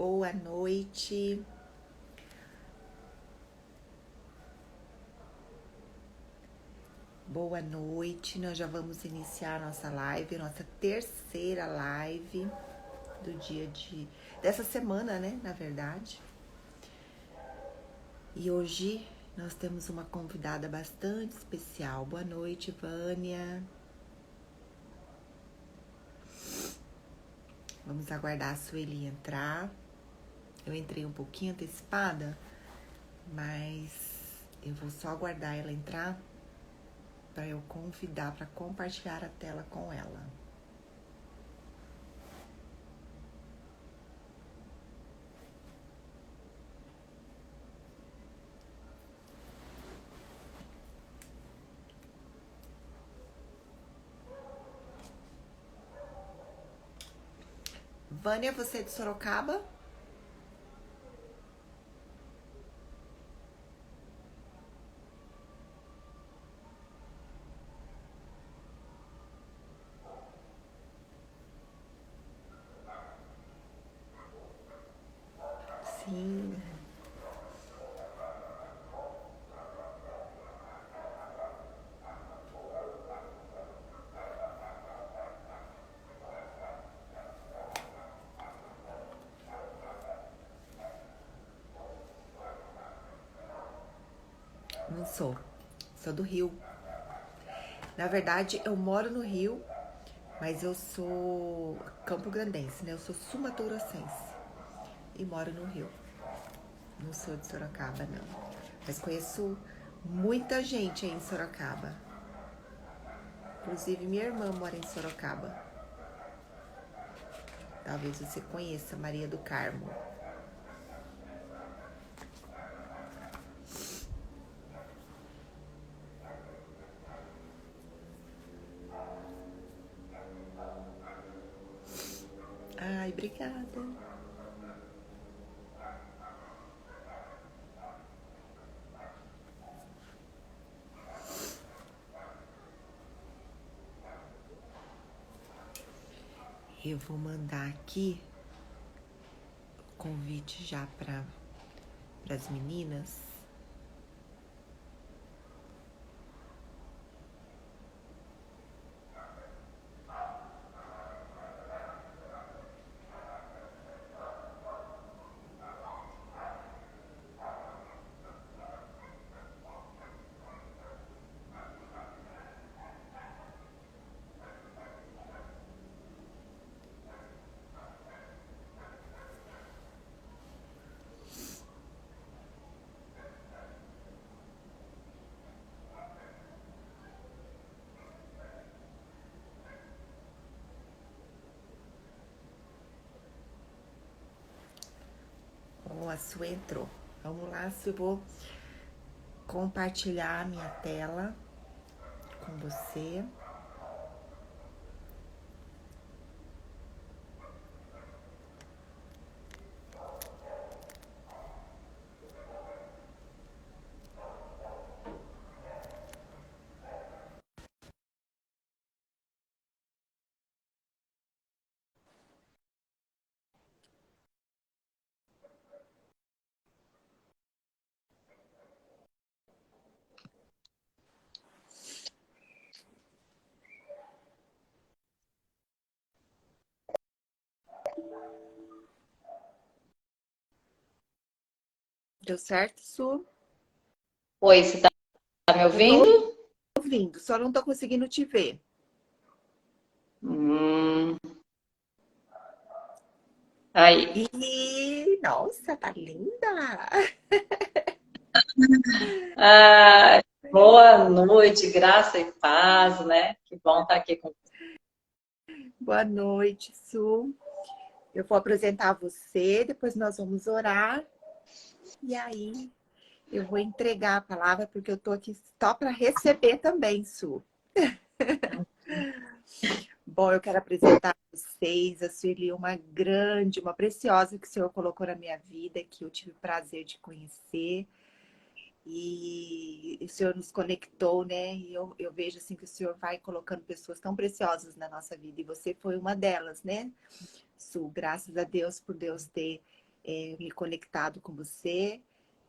Boa noite. Boa noite. Nós já vamos iniciar nossa live, nossa terceira live do dessa semana, né, na verdade. E hoje nós temos uma convidada bastante especial. Boa noite, Vânia. Vamos aguardar a Sueli entrar. Eu entrei um pouquinho antecipada, mas eu vou só aguardar ela entrar para eu convidar para compartilhar a tela com ela. Vânia, você é de Sorocaba? Sim. Não sou. Sou do Rio. Na verdade, eu moro no Rio, mas eu sou campograndense, né? Eu sou sumatogrossense e moro no Rio. Não sou de Sorocaba, não. Mas conheço muita gente aí em Sorocaba. Inclusive, minha irmã mora em Sorocaba. Talvez você conheça Maria do Carmo. Ai, obrigada. Eu vou mandar aqui o convite já para as meninas. Oh, a Su entrou. Vamos lá, Su, eu vou compartilhar a minha tela com você. Deu certo, Su? Oi, você tá me Eu tô ouvindo? ouvindo, só não tô conseguindo te ver. Hum, aí. E, nossa, tá linda! Ah, boa noite, graça e paz, né? Que bom estar aqui com você. Boa noite, Su. Eu vou apresentar você, depois nós vamos orar. E aí, eu vou entregar a palavra, porque eu tô aqui só para receber também, Su. Bom, eu quero apresentar vocês a Sueli, uma grande, uma preciosa que o Senhor colocou na minha vida, que eu tive o prazer de conhecer. E o Senhor nos conectou, né? E eu vejo assim que o Senhor vai colocando pessoas tão preciosas na nossa vida. E você foi uma delas, né, Su? Graças a Deus por Deus ter me conectado com você.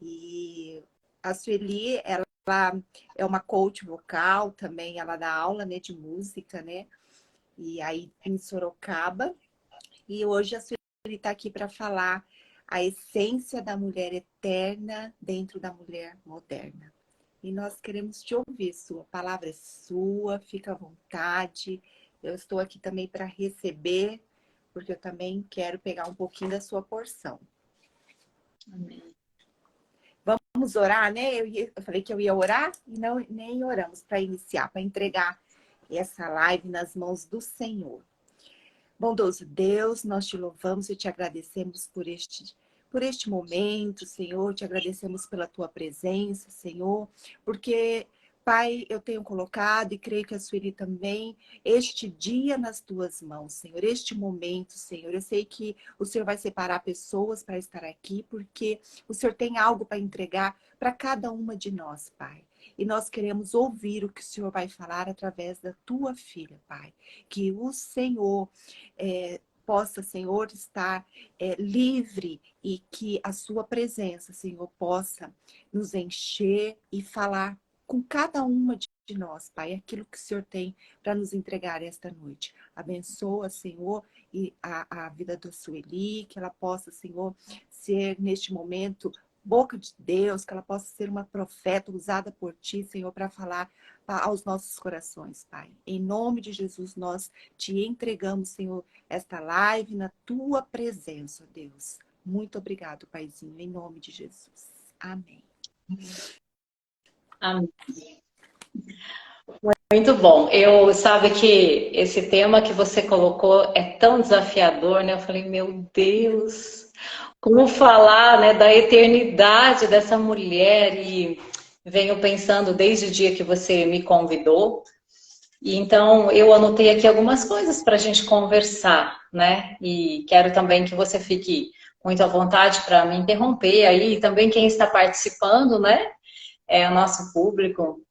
E a Sueli, ela é uma coach vocal também, ela dá aula, né, de música, né? E aí em Sorocaba. E hoje a Sueli está aqui para falar a essência da mulher eterna dentro da mulher moderna. E nós queremos te ouvir, sua palavra é sua, fica à vontade. Eu estou aqui também para receber, porque eu também quero pegar um pouquinho da sua porção. Amém. Vamos orar, né? Eu falei que eu ia orar e não, nem oramos para iniciar, para entregar essa live nas mãos do Senhor. Bondoso Deus, nós te louvamos e te agradecemos por este momento, Senhor. Te agradecemos pela tua presença, Senhor, porque, Pai, eu tenho colocado e creio que a Sueli também, este dia nas tuas mãos, Senhor, este momento, Senhor. Eu sei que o Senhor vai separar pessoas para estar aqui, porque o Senhor tem algo para entregar para cada uma de nós, Pai. E nós queremos ouvir o que o Senhor vai falar através da tua filha, Pai. Que o Senhor possa, Senhor, estar livre e que a sua presença, Senhor, possa nos encher e falar com cada uma de nós, Pai, aquilo que o Senhor tem para nos entregar esta noite. Abençoa, Senhor, e a vida da Sueli, que ela possa, Senhor, ser neste momento boca de Deus, que ela possa ser uma profeta usada por ti, Senhor, para falar aos nossos corações, Pai. Em nome de Jesus, nós te entregamos, Senhor, esta live na tua presença, Deus. Muito obrigado, Paizinho, em nome de Jesus. Amém. Amém. Muito bom. Eu sabe que esse tema que você colocou é tão desafiador, né? Eu falei, meu Deus, como falar, né, da eternidade dessa mulher? E venho pensando desde o dia que você me convidou. E então eu anotei aqui algumas coisas para a gente conversar, né? E quero também que você fique muito à vontade para me interromper aí. E também quem está participando, né? É o nosso público.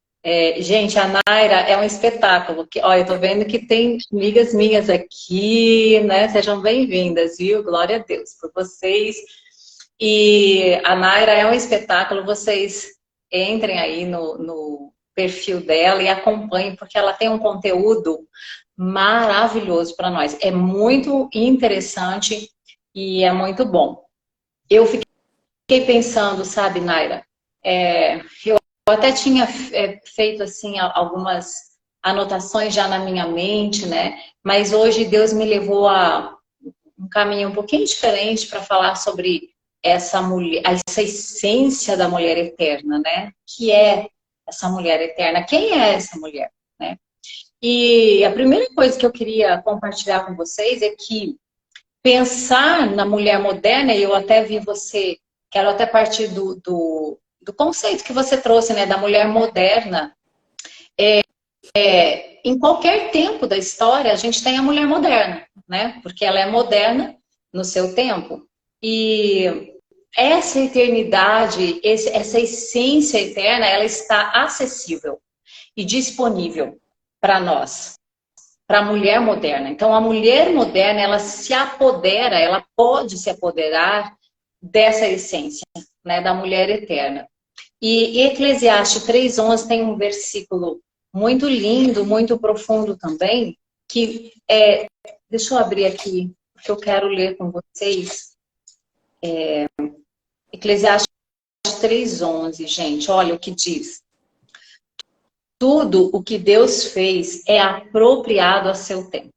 Gente, a Naira é um espetáculo. Olha, eu tô vendo que tem amigas minhas aqui, né? Sejam bem-vindas, viu? Glória a Deus por vocês. E a Naira é um espetáculo. Vocês entrem aí no perfil dela e acompanhem, porque ela tem um conteúdo maravilhoso para nós. É muito interessante e é muito bom. Eu fiquei pensando, sabe, Naira? Eu até tinha feito assim algumas anotações já na minha mente, né? Mas hoje Deus me levou a um caminho um pouquinho diferente para falar sobre essa mulher, essa essência da mulher eterna, né? Que é essa mulher eterna? Quem é essa mulher, né? E a primeira coisa que eu queria compartilhar com vocês é que pensar na mulher moderna, e eu até vi você, quero até partir do conceito que você trouxe, né, da mulher moderna. Em qualquer tempo da história, a gente tem a mulher moderna, né? Porque ela é moderna no seu tempo. E essa eternidade, essa essência eterna, ela está acessível e disponível para nós, para a mulher moderna. Então, a mulher moderna, ela se apodera, ela pode se apoderar dessa essência, né, da mulher eterna. E Eclesiastes 3:11 tem um versículo muito lindo, muito profundo também, que deixa eu abrir aqui, porque eu quero ler com vocês. Eclesiastes 3:11, gente, olha o que diz. Tudo o que Deus fez é apropriado a seu tempo.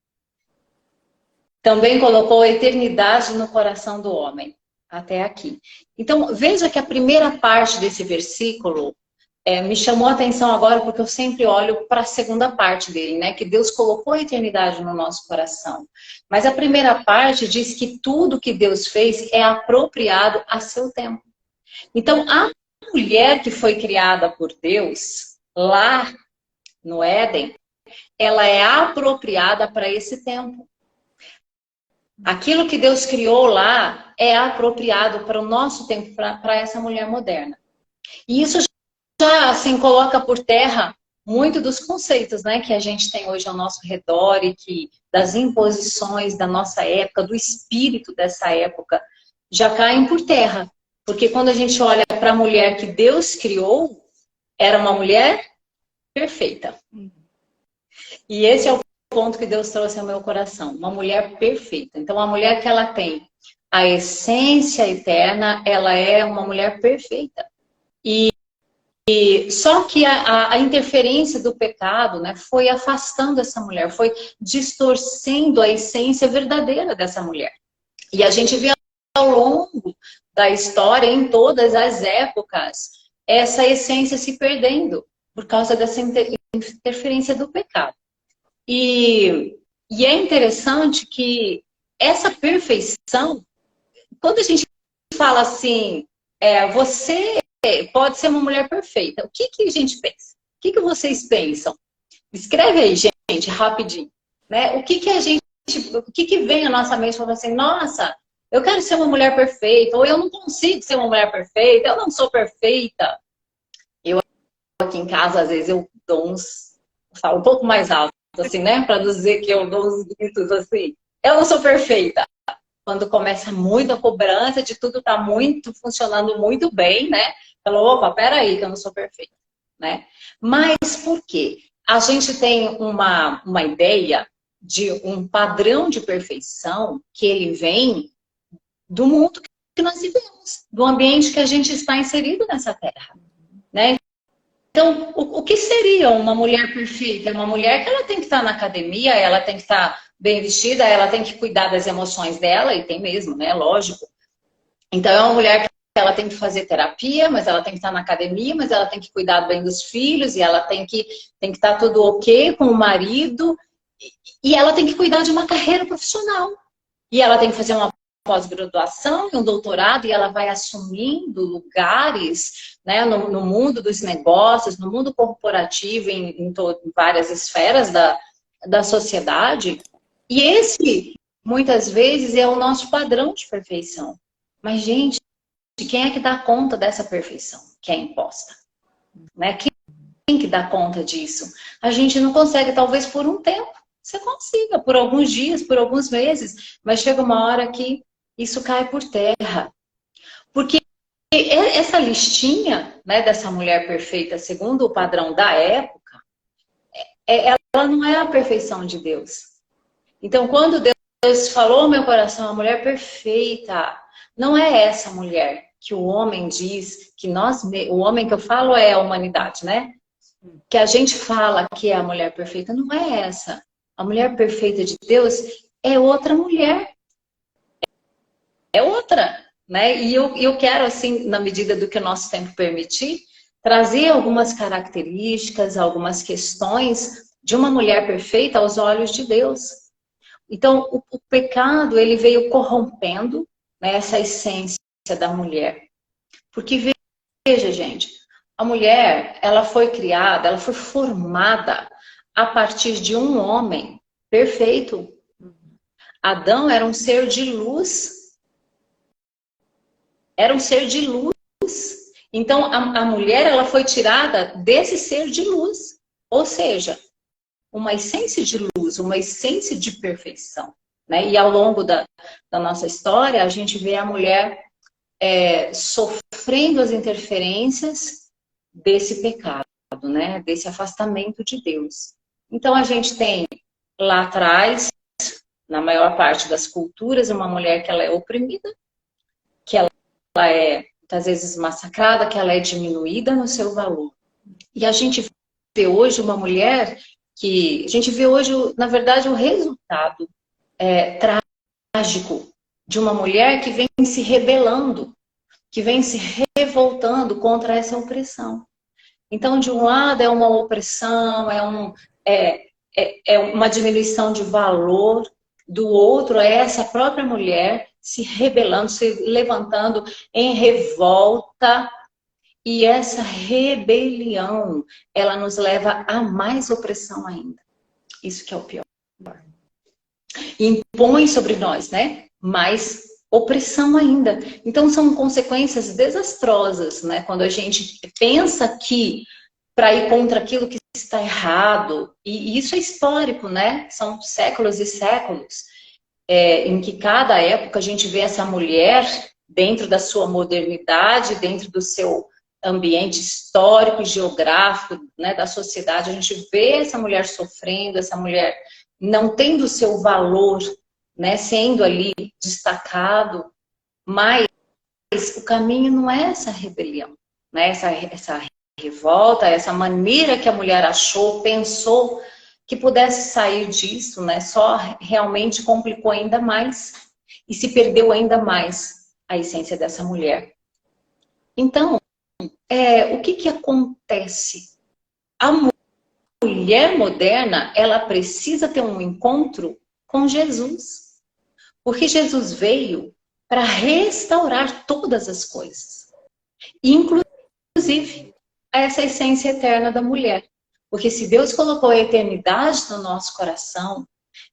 Também colocou a eternidade no coração do homem. Até aqui. Então, veja que a primeira parte desse versículo me chamou a atenção agora, porque eu sempre olho para a segunda parte dele, né? Que Deus colocou a eternidade no nosso coração. Mas a primeira parte diz que tudo que Deus fez é apropriado a seu tempo. Então, a mulher que foi criada por Deus, lá no Éden, ela é apropriada para esse tempo. Aquilo que Deus criou lá é apropriado para o nosso tempo, para essa mulher moderna. E isso já assim coloca por terra muito dos conceitos, né, que a gente tem hoje ao nosso redor e que das imposições da nossa época, do espírito dessa época, já caem por terra. Porque quando a gente olha para a mulher que Deus criou, era uma mulher perfeita. E esse é o ponto que Deus trouxe ao meu coração. Uma mulher perfeita. Então, a mulher que ela tem a essência eterna, ela é uma mulher perfeita. E só que a interferência do pecado, né, foi afastando essa mulher, foi distorcendo a essência verdadeira dessa mulher. E a gente vê ao longo da história, em todas as épocas, essa essência se perdendo por causa dessa interferência do pecado. E é interessante que essa perfeição, quando a gente fala assim, você pode ser uma mulher perfeita, o que a gente pensa? O que vocês pensam? Escreve aí, gente, rapidinho. Né? O que vem à nossa mente falando assim, nossa, eu quero ser uma mulher perfeita, ou eu não consigo ser uma mulher perfeita, eu não sou perfeita. Eu aqui em casa, às vezes, eu dou falo um pouco mais alto, assim, né? Para dizer que eu dou uns gritos assim, eu não sou perfeita. Quando começa muito a cobrança de tudo tá funcionando muito bem, né? Falou, opa, peraí, que eu não sou perfeita, né? Mas por quê? A gente tem uma ideia de um padrão de perfeição que ele vem do mundo que nós vivemos, do ambiente que a gente está inserido nessa terra, né? Então, o que seria uma mulher perfeita? Uma mulher que ela tem que estar na academia, ela tem que estar bem vestida, ela tem que cuidar das emoções dela, e tem mesmo, né? Lógico. Então, é uma mulher que ela tem que fazer terapia, mas ela tem que estar na academia, mas ela tem que cuidar bem dos filhos, e ela tem que estar tudo ok com o marido, e ela tem que cuidar de uma carreira profissional. E ela tem que fazer uma pós-graduação e um doutorado, e ela vai assumindo lugares, né, no mundo dos negócios, no mundo corporativo, em várias esferas da sociedade. E esse, muitas vezes, é o nosso padrão de perfeição. Mas, gente, quem é que dá conta dessa perfeição que é imposta? Né? Quem que dá conta disso? A gente não consegue, talvez por um tempo. Você consiga, por alguns dias, por alguns meses, mas chega uma hora que isso cai por terra. Porque essa listinha, né, dessa mulher perfeita, segundo o padrão da época, ela não é a perfeição de Deus. Então, quando Deus falou ao meu coração, a mulher perfeita, não é essa mulher que o homem diz, que o homem que eu falo é a humanidade, né? Que a gente fala que é a mulher perfeita, não é essa. A mulher perfeita de Deus é outra mulher. É outra, né? E eu quero, assim, na medida do que o nosso tempo permitir, trazer algumas características, algumas questões de uma mulher perfeita aos olhos de Deus. Então, o pecado, ele veio corrompendo, né, essa essência da mulher. Porque, veja, gente, a mulher, ela foi criada, ela foi formada a partir de um homem perfeito. Adão era um ser de luz. Era um ser de luz. Então, a mulher, ela foi tirada desse ser de luz. Ou seja, uma essência de luz, uma essência de perfeição. Né? E ao longo da nossa história, a gente vê a mulher sofrendo as interferências desse pecado, né? Desse afastamento de Deus. Então, a gente tem lá atrás, na maior parte das culturas, uma mulher que ela é oprimida, que ela é, muitas vezes, massacrada, que ela é diminuída no seu valor. E a gente vê hoje uma mulher que... A gente vê hoje, na verdade, o resultado trágico de uma mulher que vem se rebelando, que vem se revoltando contra essa opressão. Então, de um lado, é uma opressão, é uma diminuição de valor. Do outro, é essa própria mulher se rebelando, se levantando em revolta. E essa rebelião, ela nos leva a mais opressão ainda. Isso que é o pior. Impõe sobre nós, né? Mais opressão ainda. Então, são consequências desastrosas, né? Quando a gente pensa que para ir contra aquilo que está errado, e isso é histórico, né? São séculos e séculos, em que cada época a gente vê essa mulher dentro da sua modernidade, dentro do seu ambiente histórico e geográfico, né, da sociedade, a gente vê essa mulher sofrendo, essa mulher não tendo o seu valor, né, sendo ali destacado, mas o caminho não é essa rebelião, né, essa revolta, essa maneira que a mulher achou, pensou que pudesse sair disso, né, só realmente complicou ainda mais e se perdeu ainda mais a essência dessa mulher. Então, o que acontece? A mulher moderna, ela precisa ter um encontro com Jesus. Porque Jesus veio para restaurar todas as coisas. Inclusive, essa essência eterna da mulher. Porque se Deus colocou a eternidade no nosso coração,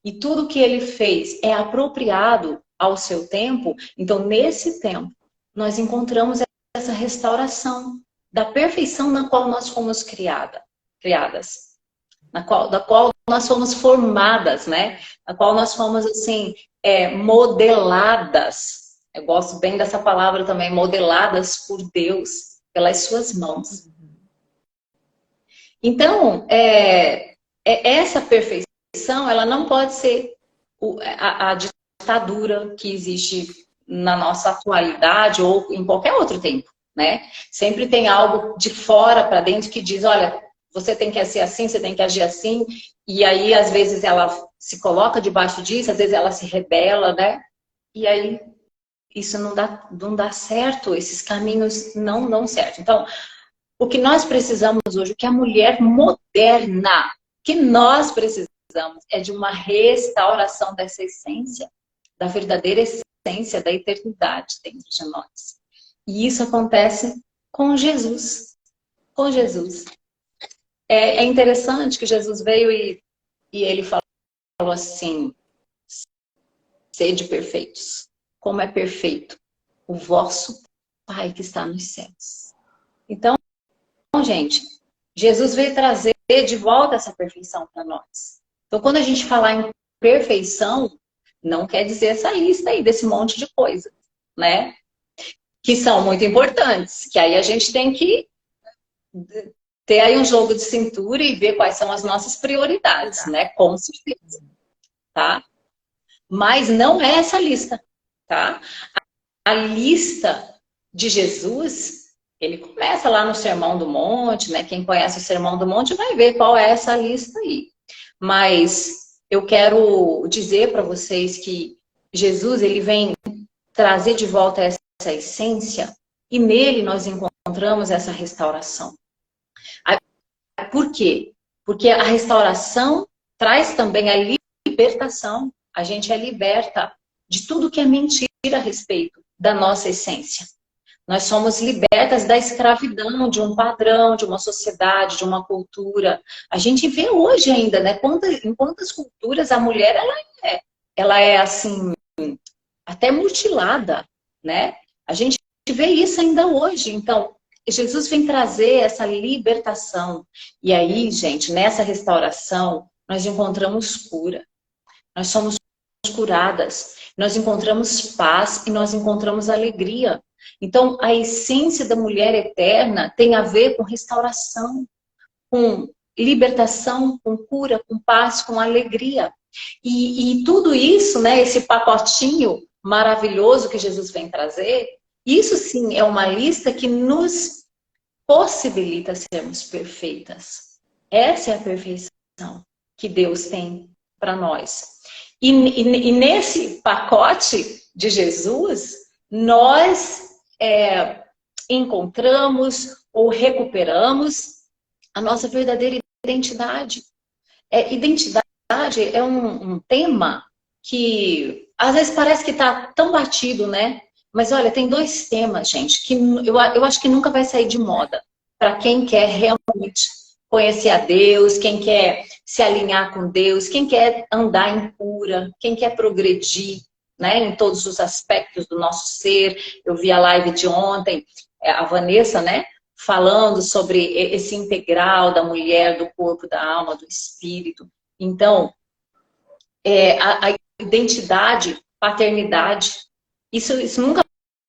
e tudo que Ele fez é apropriado ao seu tempo, então nesse tempo, nós encontramos essa restauração da perfeição na qual nós fomos criadas, da qual nós fomos formadas, né? Na qual nós fomos, assim, modeladas. Eu gosto bem dessa palavra também, modeladas por Deus, pelas suas mãos. Então, essa perfeição, ela não pode ser a ditadura que existe na nossa atualidade ou em qualquer outro tempo, né? Sempre tem algo de fora para dentro que diz, olha, você tem que ser assim, você tem que agir assim, e aí às vezes ela se coloca debaixo disso, às vezes ela se rebela, né? E aí isso não dá certo, esses caminhos não dão certo. Então, o que nós precisamos hoje, o que a mulher moderna, que nós precisamos, é de uma restauração dessa essência, da verdadeira essência da eternidade dentro de nós. E isso acontece com Jesus. Com Jesus. É interessante que Jesus veio e ele falou assim, sede perfeitos, como é perfeito o vosso Pai que está nos céus. Então, gente, Jesus veio trazer de volta essa perfeição para nós. Então, quando a gente falar em perfeição, não quer dizer essa lista aí desse monte de coisa, né? Que são muito importantes, que aí a gente tem que ter aí um jogo de cintura e ver quais são as nossas prioridades, né? Com certeza, tá? Mas não é essa lista, tá? A lista de Jesus, ele começa lá no Sermão do Monte, né? Quem conhece o Sermão do Monte vai ver qual é essa lista aí. Mas eu quero dizer para vocês que Jesus, ele vem trazer de volta essa essência e nele nós encontramos essa restauração. Por quê? Porque a restauração traz também a libertação. A gente é liberta de tudo que é mentira a respeito da nossa essência. Nós somos libertas da escravidão, de um padrão, de uma sociedade, de uma cultura. A gente vê hoje ainda, né? Em quantas culturas a mulher ela é assim, até mutilada, né? A gente vê isso ainda hoje. Então, Jesus vem trazer essa libertação. E aí, gente, nessa restauração, nós encontramos cura. Nós somos curadas. Nós encontramos paz e nós encontramos alegria. Então, a essência da mulher eterna tem a ver com restauração, com libertação, com cura, com paz, com alegria. E tudo isso, né, esse pacotinho maravilhoso que Jesus vem trazer, isso sim é uma lista que nos possibilita sermos perfeitas. Essa é a perfeição que Deus tem para nós. E nesse pacote de Jesus, nós encontramos ou recuperamos a nossa verdadeira identidade. Identidade é um tema que às vezes parece que está tão batido, né? Mas olha, tem dois temas, gente, que eu acho que nunca vai sair de moda. Para quem quer realmente conhecer a Deus, quem quer se alinhar com Deus, quem quer andar em cura, quem quer progredir, né, em todos os aspectos do nosso ser. Eu vi a live de ontem, a Vanessa, né, falando sobre esse integral da mulher, do corpo, da alma, do espírito. Então, a identidade, paternidade, isso nunca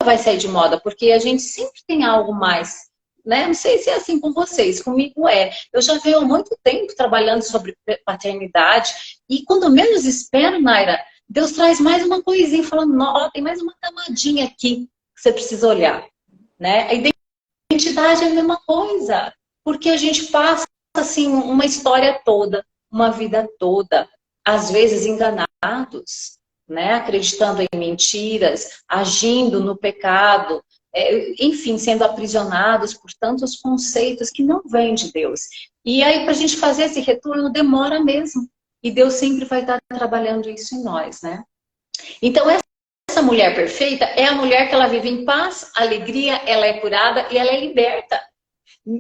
vai sair de moda, porque a gente sempre tem algo mais, né? Não sei se é assim com vocês, comigo é. Eu já venho há muito tempo trabalhando sobre paternidade e quando menos espero, Naira, Deus traz mais uma coisinha, falando, ó, tem mais uma camadinha aqui que você precisa olhar, né? A identidade é a mesma coisa, porque a gente passa, assim, uma história toda, uma vida toda, às vezes enganados, né? Acreditando em mentiras, agindo no pecado, enfim, sendo aprisionados por tantos conceitos que não vêm de Deus. E aí, para a gente fazer esse retorno, demora mesmo. E Deus sempre vai estar trabalhando isso em nós, né? Então, essa mulher perfeita é a mulher que ela vive em paz, alegria, ela é curada e ela é liberta.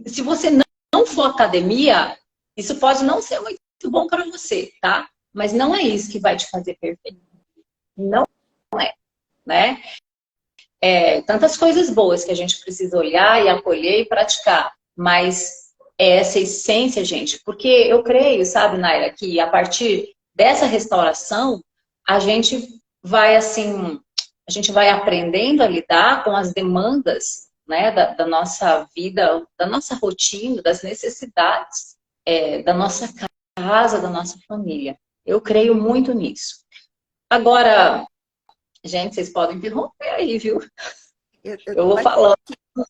Se você não for academia, isso pode não ser muito bom para você, tá? Mas não é isso que vai te fazer perfeito. Não é, né? Tantas coisas boas que a gente precisa olhar e acolher e praticar. Mas é essa essência, gente. Porque eu creio, sabe, Naira, que a partir dessa restauração, a gente vai, assim, a gente vai aprendendo a lidar com as demandas, né, da nossa vida, da nossa rotina, das necessidades, da nossa casa, da nossa família. Eu creio muito nisso. Agora, gente, vocês podem interromper aí, viu? Eu vou falando.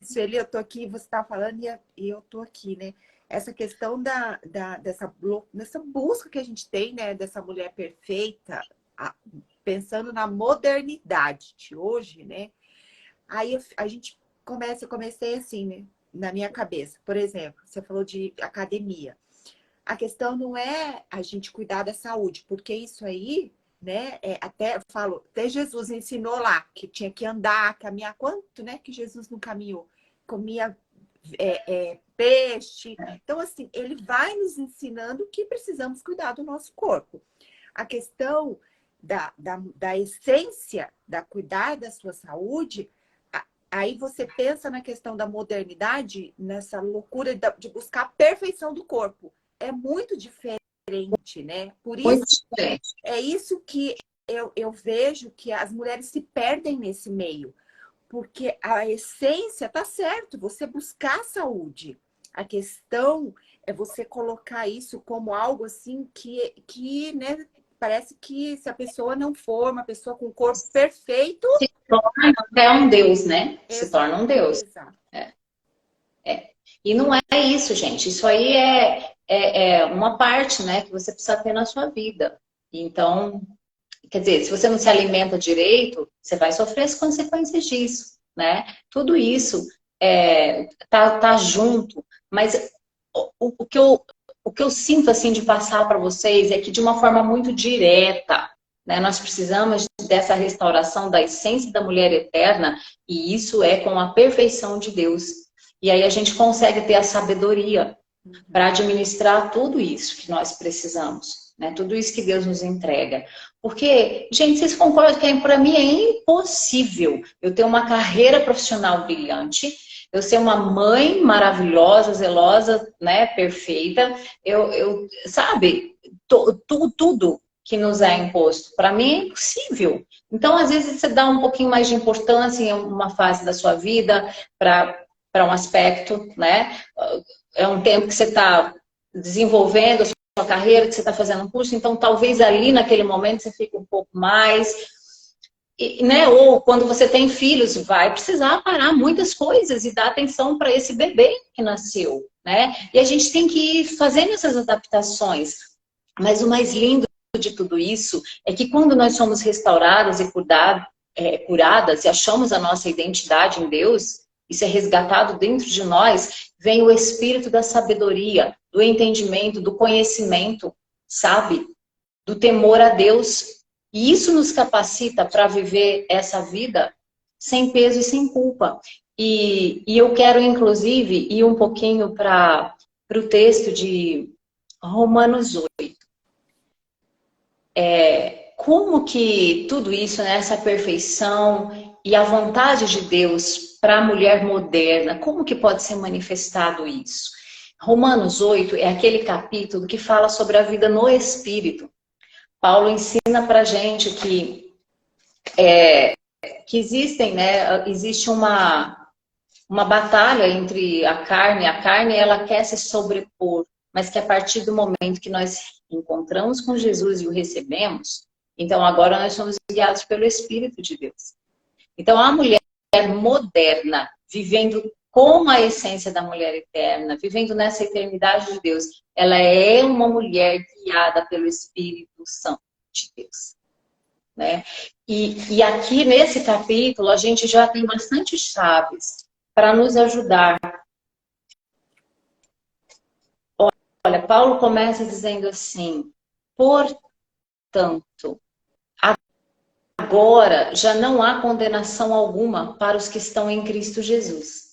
Sueli, eu tô aqui, você tá falando e eu tô aqui, né? Essa questão dessa busca que a gente tem, né? Dessa mulher perfeita, pensando na modernidade de hoje, né? Aí eu comecei assim, né? Na minha cabeça. Por exemplo, você falou de academia. A questão não é a gente cuidar da saúde, porque isso aí, né? Até Jesus ensinou lá que tinha que andar, caminhar. Quanto, né? Que Jesus não caminhou? Comia peixe. Então, assim, ele vai nos ensinando que precisamos cuidar do nosso corpo. A questão da essência, da cuidar da sua saúde, aí você pensa na questão da modernidade, nessa loucura de buscar a perfeição do corpo. É muito diferente, né? Por isso, é isso que eu vejo que as mulheres se perdem nesse meio. Porque a essência tá certo, você buscar a saúde. A questão é você colocar isso como algo assim que né, parece que se a pessoa não for uma pessoa com o corpo perfeito... Se torna até um Deus, né? Exato, se torna um Deus. Exato. E não é isso, gente. Isso aí é uma parte, né, que você precisa ter na sua vida. Então, quer dizer, se você não se alimenta direito, você vai sofrer as consequências disso, né? Tudo isso tá junto. Mas o que eu sinto, assim, de passar para vocês é que de uma forma muito direta, né? Nós precisamos dessa restauração da essência da mulher eterna e isso é com a perfeição de Deus. E aí a gente consegue ter a sabedoria para administrar tudo isso que nós precisamos, né? Tudo isso que Deus nos entrega. Porque, gente, vocês concordam que para mim é impossível eu ter uma carreira profissional brilhante, eu ser uma mãe maravilhosa, zelosa, né, perfeita, sabe, tudo que nos é imposto. Para mim é impossível. Então, às vezes, você dá um pouquinho mais de importância em uma fase da sua vida para um aspecto, né? É um tempo que você está desenvolvendo a sua carreira, que você está fazendo um curso, então talvez ali naquele momento você fique um pouco mais, né? Ou quando você tem filhos, vai precisar parar muitas coisas e dar atenção para esse bebê que nasceu, né? E a gente tem que ir fazendo essas adaptações. Mas o mais lindo de tudo isso é que quando nós somos restauradas e curadas e achamos a nossa identidade em Deus, isso é resgatado dentro de nós, vem o espírito da sabedoria, do entendimento, do conhecimento, sabe? Do temor a Deus. E isso nos capacita para viver essa vida sem peso e sem culpa. E eu quero, inclusive, ir um pouquinho para o texto de Romanos 8. Como que tudo isso, né, essa perfeição e a vontade de Deus para a mulher moderna, como que pode ser manifestado isso? Romanos 8 é aquele capítulo que fala sobre a vida no Espírito. Paulo ensina para a gente que que existem, né? Existe uma batalha entre a carne ela quer se sobrepor, mas que a partir do momento que nós encontramos com Jesus e o recebemos, então agora nós somos guiados pelo Espírito de Deus. Então a mulher moderna, vivendo com a essência da mulher eterna, vivendo nessa eternidade de Deus, ela é uma mulher guiada pelo Espírito Santo de Deus, né? E aqui nesse capítulo a gente já tem bastante chaves para nos ajudar. Olha, Paulo começa dizendo assim: portanto, agora já não há condenação alguma para os que estão em Cristo Jesus.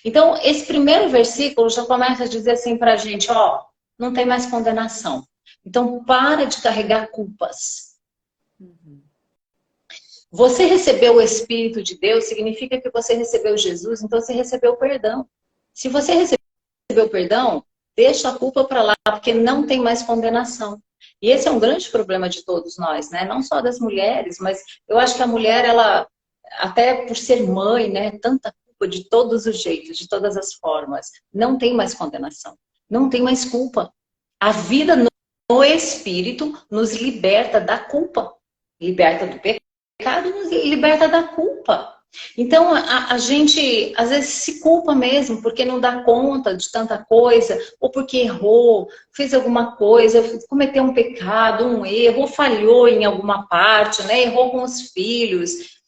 Então, esse primeiro versículo já começa a dizer assim para a gente, ó, não tem mais condenação. Então, para de carregar culpas. Você recebeu o Espírito de Deus, significa que você recebeu Jesus, então você recebeu perdão. Se você recebeu perdão, deixa a culpa para lá, porque não tem mais condenação. E esse é um grande problema de todos nós, né? Não só das mulheres, mas eu acho que a mulher, ela, até por ser mãe, né? Tanta culpa de todos os jeitos, de todas as formas. Não tem mais condenação. Não tem mais culpa. A vida no Espírito nos liberta da culpa. Liberta do pecado, nos liberta da culpa. Então, a gente, às vezes, se culpa mesmo, porque não dá conta de tanta coisa, ou porque errou, fez alguma coisa, cometeu um pecado, um erro, ou falhou em alguma parte, né? Errou com os filhos.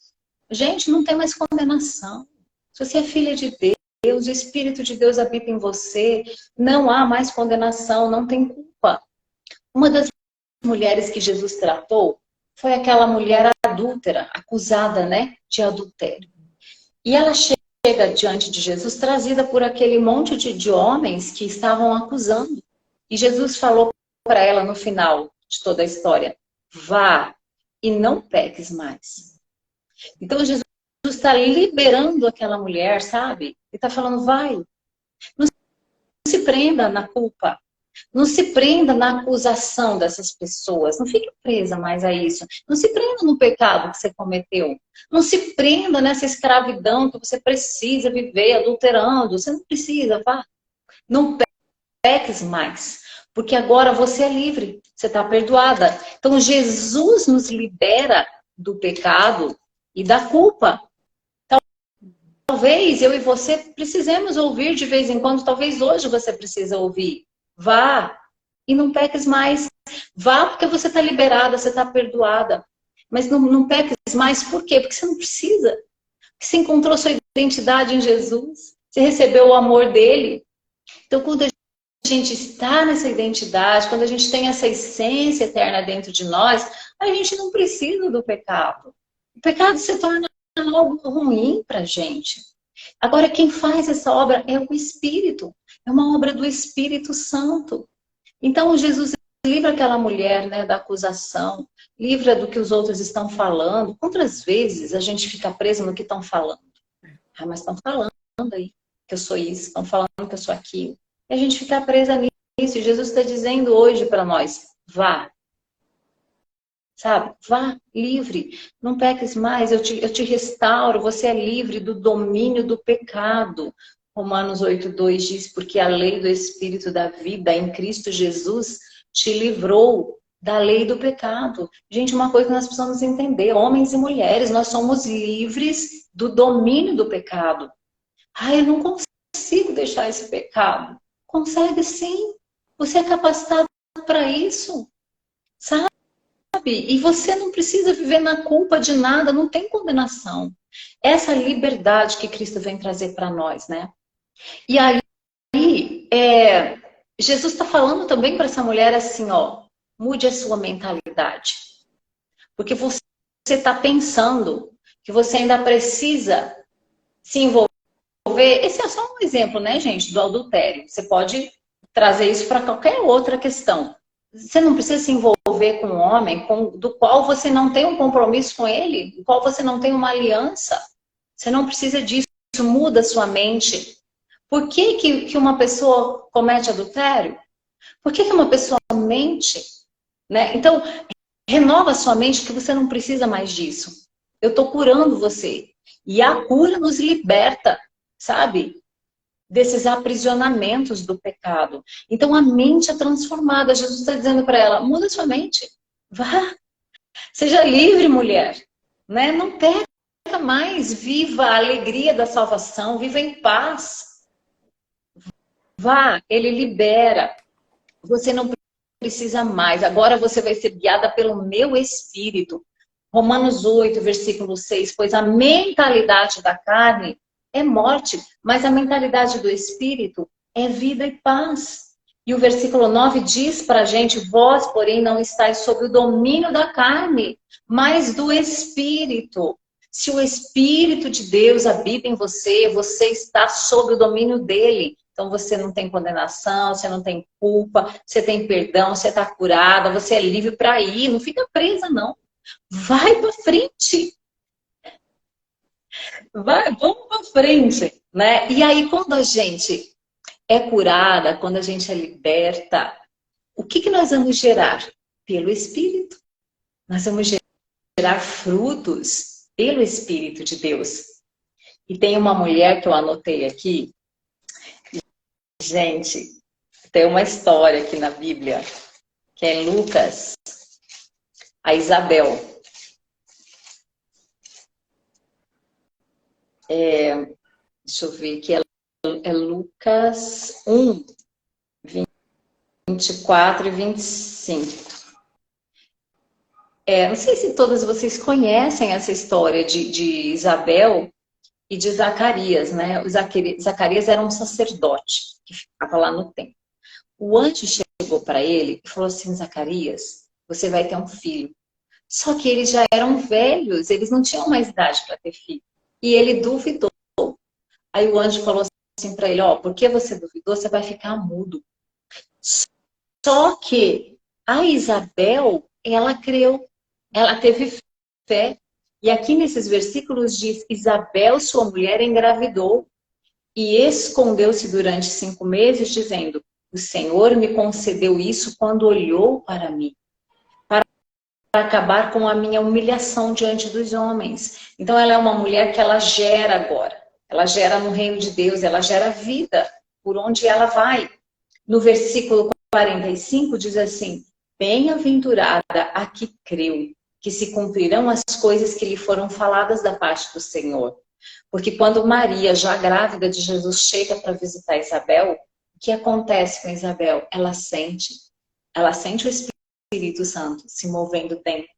Gente, não tem mais condenação. Se você é filha de Deus, o Espírito de Deus habita em você, não há mais condenação, não tem culpa. Uma das mulheres que Jesus tratou foi aquela mulher adúltera, acusada, né, de adultério. E ela chega diante de Jesus, trazida por aquele monte de homens que estavam acusando. E Jesus falou para ela no final de toda a história: vá e não peques mais. Então Jesus está liberando aquela mulher, sabe? Ele está falando: vai, não se prenda na culpa. Não se prenda na acusação dessas pessoas. Não fique presa mais a isso. Não se prenda no pecado que você cometeu. Não se prenda nessa escravidão que você precisa viver adulterando. Você não precisa, vá. Não peques mais. Porque agora você é livre. Você está perdoada. Então Jesus nos libera do pecado e da culpa. Talvez eu e você precisemos ouvir de vez em quando. Talvez hoje você precisa ouvir. Vá e não peques mais. Vá porque você está liberada, você está perdoada. Mas não peques mais, por quê? Porque você não precisa. Porque você encontrou sua identidade em Jesus. Você recebeu o amor dele. Então, quando a gente está nessa identidade, quando a gente tem essa essência eterna dentro de nós, a gente não precisa do pecado. O pecado se torna algo ruim para a gente. Agora, quem faz essa obra é o Espírito. É uma obra do Espírito Santo. Então, Jesus livra aquela mulher, né, da acusação, livra do que os outros estão falando. Quantas vezes a gente fica preso no que estão falando? Ah, mas estão falando aí que eu sou isso, estão falando que eu sou aquilo. E a gente fica presa nisso. E Jesus está dizendo hoje para nós: vá. Sabe? Vá, livre. Não peques mais, eu te restauro. Você é livre do domínio do pecado. Romanos 8,2 diz: porque a lei do Espírito da vida em Cristo Jesus te livrou da lei do pecado. Gente, uma coisa que nós precisamos entender: homens e mulheres, nós somos livres do domínio do pecado. Ah, eu não consigo deixar esse pecado. Consegue sim. Você é capacitado para isso. Sabe? E você não precisa viver na culpa de nada, não tem condenação. Essa liberdade que Cristo vem trazer para nós, né? E aí, Jesus está falando também para essa mulher assim, ó, mude a sua mentalidade. Porque você está pensando que você ainda precisa se envolver. Esse é só um exemplo, né, gente, do adultério. Você pode trazer isso para qualquer outra questão. Você não precisa se envolver com um homem do qual você não tem um compromisso com ele, do qual você não tem uma aliança. Você não precisa disso, muda a sua mente. Por que uma pessoa comete adultério? Por que uma pessoa mente? Né? Então, renova a sua mente que você não precisa mais disso. eu tô curando você. E a cura nos liberta, sabe? Desses aprisionamentos do pecado. Então a mente é transformada. Jesus está dizendo para ela, muda sua mente. Vá, seja livre, mulher. Né? Não perca mais. Viva a alegria da salvação. Viva em paz. Vá, ele libera. Você não precisa mais. Agora você vai ser guiada pelo meu Espírito. Romanos 8, versículo 6. Pois a mentalidade da carne é morte, mas a mentalidade do Espírito é vida e paz. E o versículo 9 diz para a gente, vós, porém, não estáis sob o domínio da carne, mas do Espírito. Se o Espírito de Deus habita em você, você está sob o domínio dele. Então você não tem condenação, você não tem culpa, você tem perdão, você está curada, você é livre para ir, não fica presa não. Vai para frente. Vamos para frente, né? E aí quando a gente é curada, quando a gente é liberta, o que nós vamos gerar? Pelo Espírito. Nós vamos gerar frutos pelo Espírito de Deus. E tem uma mulher que eu anotei aqui. Gente, tem uma história aqui na Bíblia, que é em Lucas, a Isabel. Deixa eu ver, que é Lucas 1, 24 e 25. Não sei se todas vocês conhecem essa história de Isabel e de Zacarias, né? O Zacarias era um sacerdote que ficava lá no templo. O anjo chegou para ele e falou assim, Zacarias, você vai ter um filho. Só que eles já eram velhos, eles não tinham mais idade para ter filho. E ele duvidou. Aí o anjo falou assim para ele, ó, porque você duvidou, você vai ficar mudo. Só que a Isabel, ela creu, ela teve fé. E aqui nesses versículos diz, Isabel, sua mulher, engravidou e escondeu-se durante 5 meses, dizendo, o Senhor me concedeu isso quando olhou para mim, para acabar com a minha humilhação diante dos homens. Então ela é uma mulher que ela gera agora. Ela gera no reino de Deus, ela gera vida por onde ela vai. No versículo 45 diz assim, bem-aventurada a que creu, que se cumprirão as coisas que lhe foram faladas da parte do Senhor. Porque quando Maria, já grávida de Jesus, chega para visitar Isabel, o que acontece com Isabel? Ela sente o Espírito Santo se movendo dentro,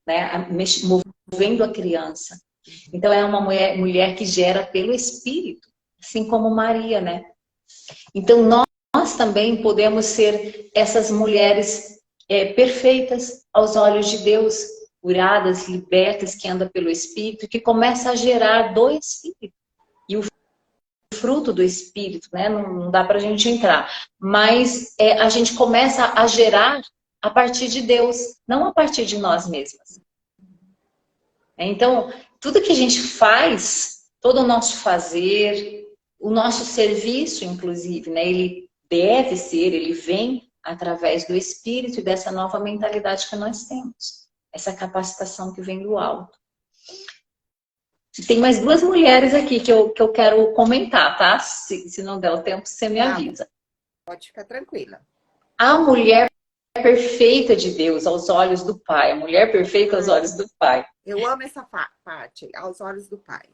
né? Movendo a criança. Então é uma mulher que gera pelo Espírito, assim como Maria, né? Então nós também podemos ser essas mulheres perfeitas aos olhos de Deus, curadas, libertas, que andam pelo Espírito, que começa a gerar do Espírito. E o fruto do Espírito, né? Não dá para a gente entrar. Mas a gente começa a gerar a partir de Deus, não a partir de nós mesmas. Então, tudo que a gente faz, todo o nosso fazer, o nosso serviço, inclusive, né? Ele vem através do Espírito e dessa nova mentalidade que nós temos. Essa capacitação que vem do alto. Tem mais 2 mulheres aqui que eu quero comentar, tá? Se não der o tempo, você me avisa. Pode ficar tranquila. A mulher perfeita de Deus aos olhos do Pai. A mulher perfeita aos olhos do Pai. Eu amo essa parte, aos olhos do Pai.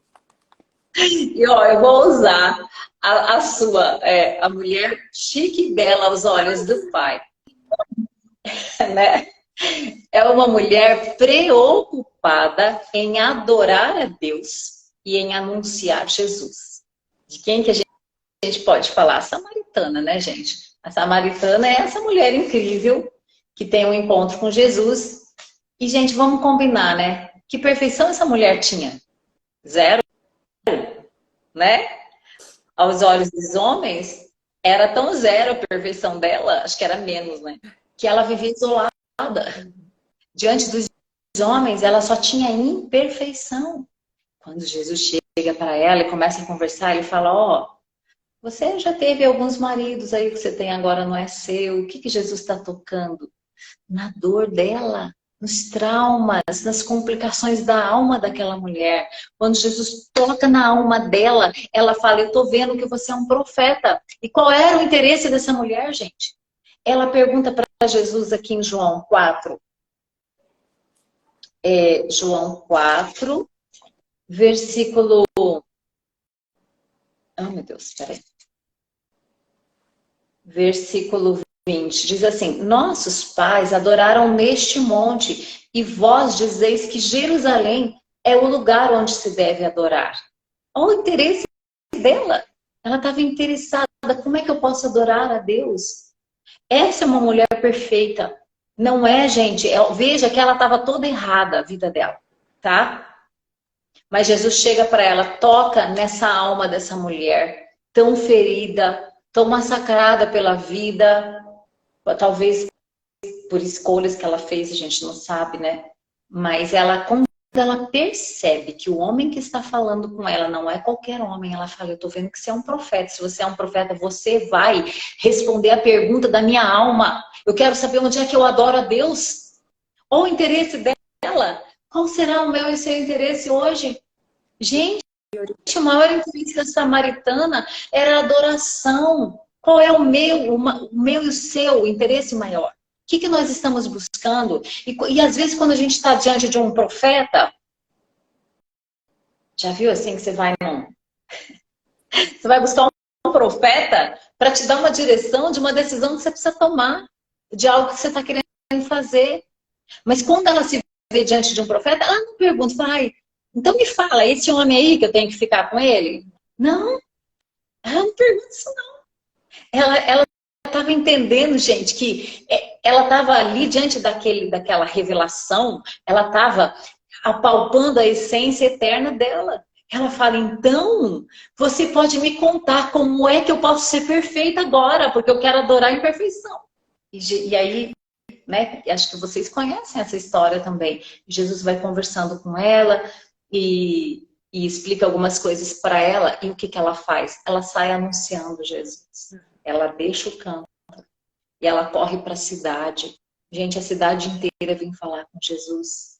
E ó, eu vou usar a sua, a mulher chique e bela aos olhos do Pai. Né? É uma mulher preocupada em adorar a Deus e em anunciar Jesus. De quem que a gente pode falar? A samaritana, né, gente? A samaritana é essa mulher incrível que tem um encontro com Jesus. E, gente, vamos combinar, né? Que perfeição essa mulher tinha? 0, né? Aos olhos dos homens, era tão 0 a perfeição dela, acho que era menos, né? Que ela vivia isolada. Diante dos homens, ela só tinha imperfeição. Quando Jesus chega para ela e começa a conversar, ele fala, ó, você já teve alguns maridos aí que você tem agora não é seu. O que Jesus está tocando? Na dor dela. nos traumas, nas complicações da alma daquela mulher. Quando Jesus toca na alma dela, ela fala, eu estou vendo que você é um profeta. E qual era o interesse dessa mulher, gente? Ela pergunta para Jesus aqui em João 4. João 4, versículo... Oh, meu Deus, peraí. Versículo 20, diz assim, nossos pais adoraram neste monte, e vós dizeis que Jerusalém é o lugar onde se deve adorar. Olha o interesse dela. Ela estava interessada, como é que eu posso adorar a Deus? Essa é uma mulher perfeita. Não é, gente? Veja que ela estava toda errada, a vida dela, tá? Mas Jesus chega para ela, toca nessa alma dessa mulher, tão ferida, tão massacrada pela vida, talvez por escolhas que ela fez, a gente não sabe, né? Mas quando ela percebe que o homem que está falando com ela não é qualquer homem, ela fala, eu tô vendo que você é um profeta. Se você é um profeta, você vai responder a pergunta da minha alma. Eu quero saber onde é que eu adoro a Deus. Ou o interesse dela. Qual será o meu e seu interesse hoje? Gente, o maior interesse da samaritana era a adoração. Qual é o meu e o seu interesse maior? O que nós estamos buscando? E às vezes quando a gente está diante de um profeta, já viu assim que você vai buscar um profeta para te dar uma direção de uma decisão que você precisa tomar, de algo que você está querendo fazer. Mas quando ela se vê diante de um profeta, ela não pergunta, fala, então me fala, esse homem aí que eu tenho que ficar com ele? Não, ela não pergunta isso não. Ela estava entendendo, gente, que ela estava ali diante daquela revelação, ela estava apalpando a essência eterna dela. Ela fala, então, você pode me contar como é que eu posso ser perfeita agora, porque eu quero adorar em perfeição. E aí, né, acho que vocês conhecem essa história também. Jesus vai conversando com ela e explica algumas coisas para ela. E o que ela faz? Ela sai anunciando Jesus. Ela deixa o campo e ela corre para a cidade. Gente, a cidade inteira vem falar com Jesus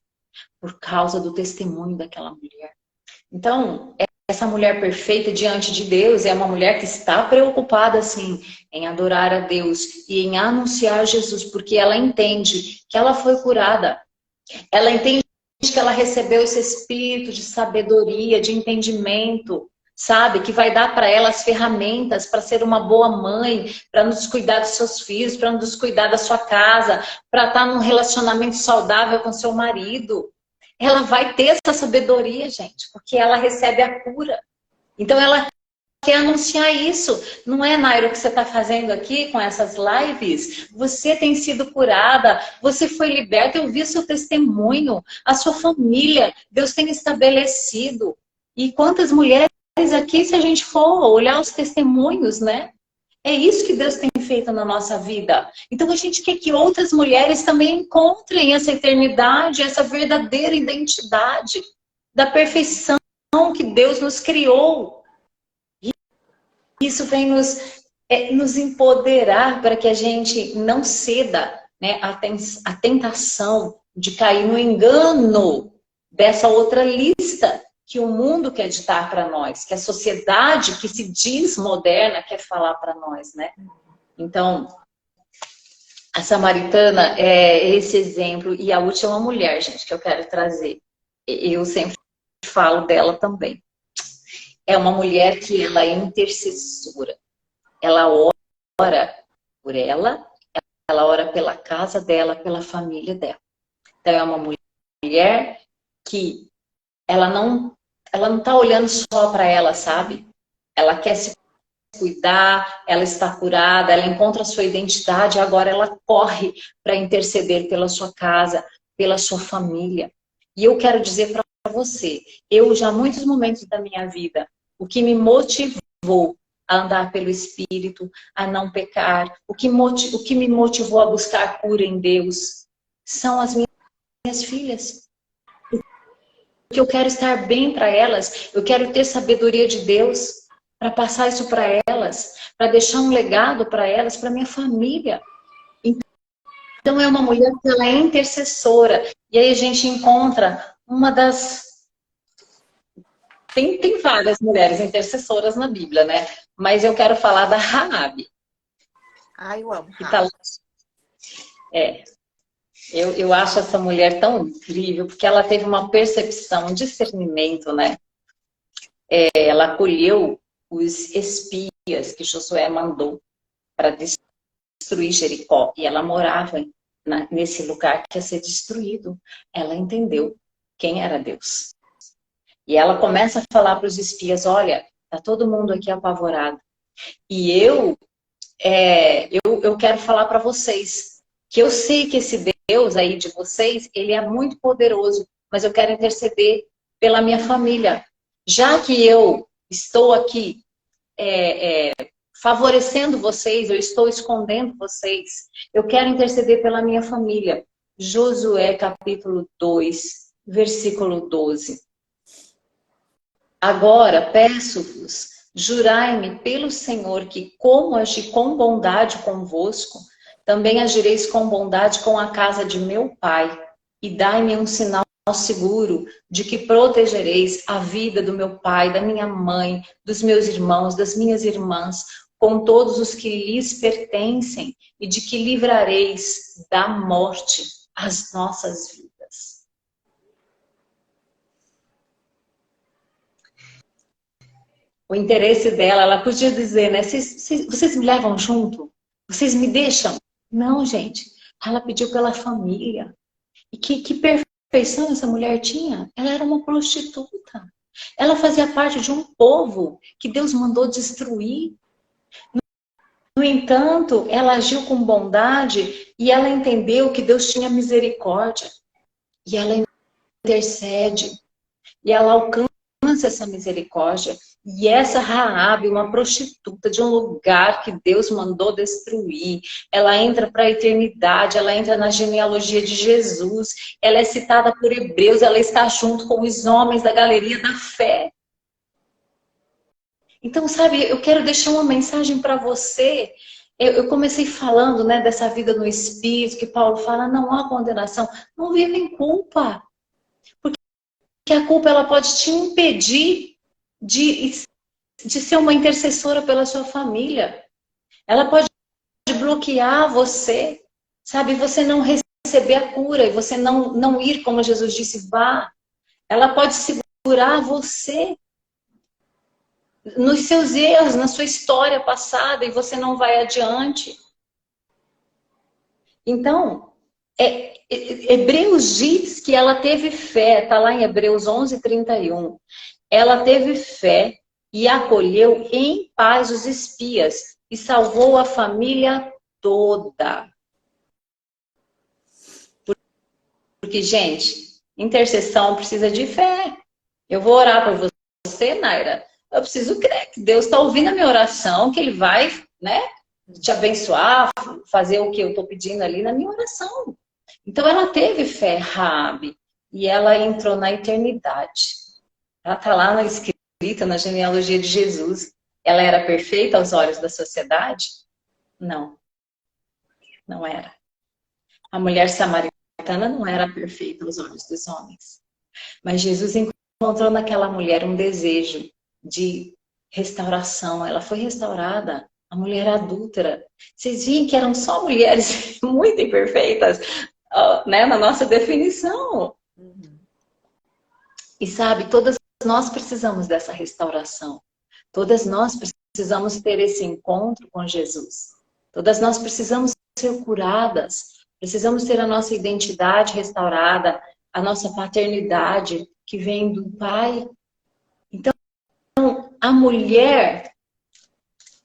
por causa do testemunho daquela mulher. Então, essa mulher perfeita diante de Deus é uma mulher que está preocupada, sim, em adorar a Deus e em anunciar Jesus, porque ela entende que ela foi curada. Ela entende que ela recebeu esse espírito de sabedoria, de entendimento, sabe? Que vai dar para ela as ferramentas para ser uma boa mãe, para nos cuidar dos seus filhos, para nos cuidar da sua casa, para estar num relacionamento saudável com seu marido. Ela vai ter essa sabedoria, gente, porque ela recebe a cura. Então ela quer anunciar isso. Não é, Nairo, o que você está fazendo aqui com essas lives? Você tem sido curada, você foi liberta, eu vi seu testemunho, a sua família, Deus tem estabelecido. E quantas mulheres aqui, se a gente for olhar os testemunhos, né? É isso que Deus tem feito na nossa vida. Então a gente quer que outras mulheres também encontrem essa eternidade, essa verdadeira identidade da perfeição que Deus nos criou. E isso vem nos empoderar para que a gente não ceda, né, à tentação de cair no engano dessa outra lista que o mundo quer ditar para nós, que a sociedade que se diz moderna quer falar para nós, né? Então, a samaritana é esse exemplo. E a última mulher, gente, que eu quero trazer. Eu sempre falo dela também. É uma mulher que ela é intercessora. Ela ora por ela ora pela casa dela, pela família dela. Então, é uma mulher que ela não está olhando só para ela, sabe? Ela quer se cuidar, ela está curada, ela encontra a sua identidade, agora ela corre para interceder pela sua casa, pela sua família. E eu quero dizer para você, eu já muitos momentos da minha vida, o que me motivou a andar pelo Espírito, a não pecar, o que me motivou a buscar cura em Deus, são as minhas filhas. Porque eu quero estar bem para elas, eu quero ter sabedoria de Deus para passar isso para elas, para deixar um legado para elas, para minha família. Então é uma mulher que ela é intercessora. E aí a gente encontra uma das... Tem várias mulheres intercessoras na Bíblia, né? Mas eu quero falar da Raabe. Ai, eu amo Que tá lá. Raabe. É, eu acho essa mulher tão incrível, porque ela teve uma percepção, um discernimento, né? Ela acolheu os espias que Josué mandou para destruir Jericó. E ela morava nesse lugar que ia ser destruído. Ela entendeu quem era Deus. E ela começa a falar para os espias, olha, tá todo mundo aqui apavorado. E eu quero falar para vocês que eu sei que esse Deus aí de vocês, ele é muito poderoso, mas eu quero interceder pela minha família. Já que eu estou aqui favorecendo vocês, eu estou escondendo vocês, eu quero interceder pela minha família. Josué capítulo 2, versículo 12. Agora peço-vos, jurai-me pelo Senhor que, como agi com bondade convosco, também agireis com bondade com a casa de meu pai, e dai-me um sinal seguro de que protegereis a vida do meu pai, da minha mãe, dos meus irmãos, das minhas irmãs, com todos os que lhes pertencem, e de que livrareis da morte as nossas vidas. O interesse dela, ela podia dizer, né? Vocês me levam junto? Vocês me deixam? Não, gente. Ela pediu pela família. E que perfeição essa mulher tinha? Ela era uma prostituta. Ela fazia parte de um povo que Deus mandou destruir. No entanto, ela agiu com bondade e ela entendeu que Deus tinha misericórdia. E ela intercede. E ela alcança essa misericórdia. E essa Raabe, uma prostituta de um lugar que Deus mandou destruir, ela entra para a eternidade, ela entra na genealogia de Jesus, ela é citada por Hebreus, ela está junto com os homens da galeria da fé. Então, sabe, eu quero deixar uma mensagem para você. Eu comecei falando, né, dessa vida no Espírito, que Paulo fala, não há condenação, não vive em culpa. Porque a culpa ela pode te impedir de ser uma intercessora pela sua família. Ela pode bloquear você, sabe? Você não receber a cura e você não ir, como Jesus disse, vá. Ela pode segurar você nos seus erros, na sua história passada e você não vai adiante. Então, Hebreus diz que ela teve fé, está lá em Hebreus 11:31. Ela teve fé e acolheu em paz os espias e salvou a família toda. Porque, gente, intercessão precisa de fé. Eu vou orar por você, Naira. Eu preciso crer que Deus está ouvindo a minha oração, que Ele vai, né, te abençoar, fazer o que eu estou pedindo ali na minha oração. Então, ela teve fé, Raabe, e ela entrou na eternidade. Ela está lá escrita na genealogia de Jesus. Ela era perfeita aos olhos da sociedade? Não, não era. A mulher samaritana não era perfeita aos olhos dos homens. Mas Jesus encontrou naquela mulher um desejo de restauração. Ela foi restaurada. A mulher adúltera. Vocês viram que eram só mulheres muito imperfeitas, né, na nossa definição. E sabe, todas nós precisamos dessa restauração. Todas nós precisamos ter esse encontro com Jesus. Todas nós precisamos ser curadas. Precisamos ter a nossa identidade restaurada, a nossa paternidade que vem do Pai. Então, a mulher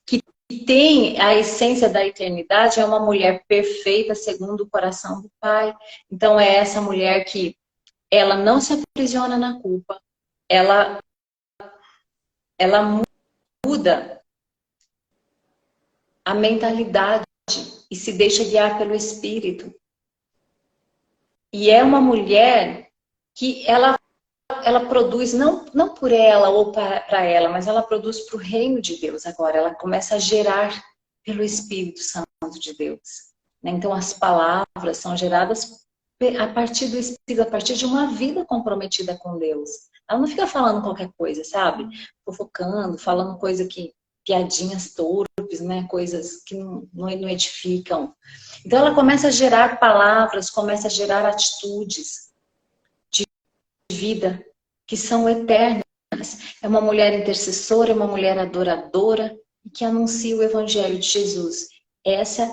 que tem a essência da eternidade é uma mulher perfeita segundo o coração do Pai. Então, é essa mulher que ela não se aprisiona na culpa. Ela muda a mentalidade e se deixa guiar pelo Espírito. E é uma mulher que ela produz, não por ela ou para ela, mas ela produz para o reino de Deus agora. Ela começa a gerar pelo Espírito Santo de Deus. né? Então, as palavras são geradas a partir do Espírito, a partir de uma vida comprometida com Deus. Ela não fica falando qualquer coisa, sabe? Fofocando, falando coisa que... piadinhas torpes, né? Coisas que não edificam. Então, ela começa a gerar palavras, começa a gerar atitudes de vida que são eternas. É uma mulher intercessora, é uma mulher adoradora que anuncia o Evangelho de Jesus. Essa,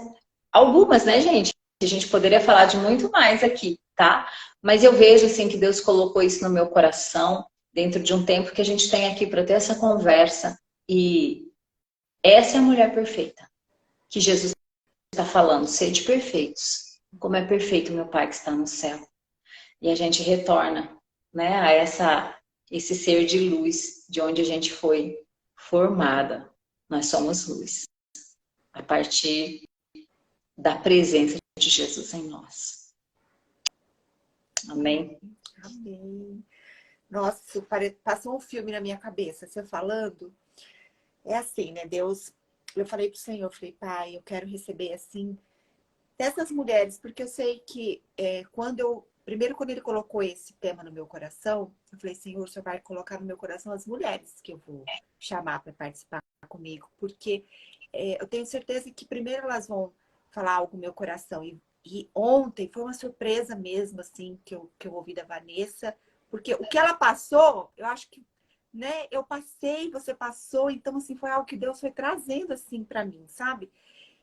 algumas, né, gente? A gente poderia falar de muito mais aqui, tá? Mas eu vejo, assim, que Deus colocou isso no meu coração, dentro de um tempo que a gente tem aqui para ter essa conversa. E essa é a mulher perfeita, que Jesus está falando, sede perfeitos, como é perfeito meu Pai que está no céu. E a gente retorna, né, a esse ser de luz, de onde a gente foi formada. Nós somos luz, a partir da presença de Jesus em nós. Amém? Amém. Nossa, passou um filme na minha cabeça, você falando. É assim, né? Deus, eu falei pro Senhor, eu falei, Pai, eu quero receber assim dessas mulheres, porque eu sei que primeiro quando ele colocou esse tema no meu coração, eu falei, Senhor, o Senhor vai colocar no meu coração as mulheres que eu vou chamar para participar comigo, porque eu tenho certeza que primeiro elas vão falar algo no meu coração. E ontem foi uma surpresa mesmo, assim, que eu ouvi da Vanessa, porque o que ela passou, eu acho que, né, eu passei, você passou, então, assim, foi algo que Deus foi trazendo, assim, para mim, sabe?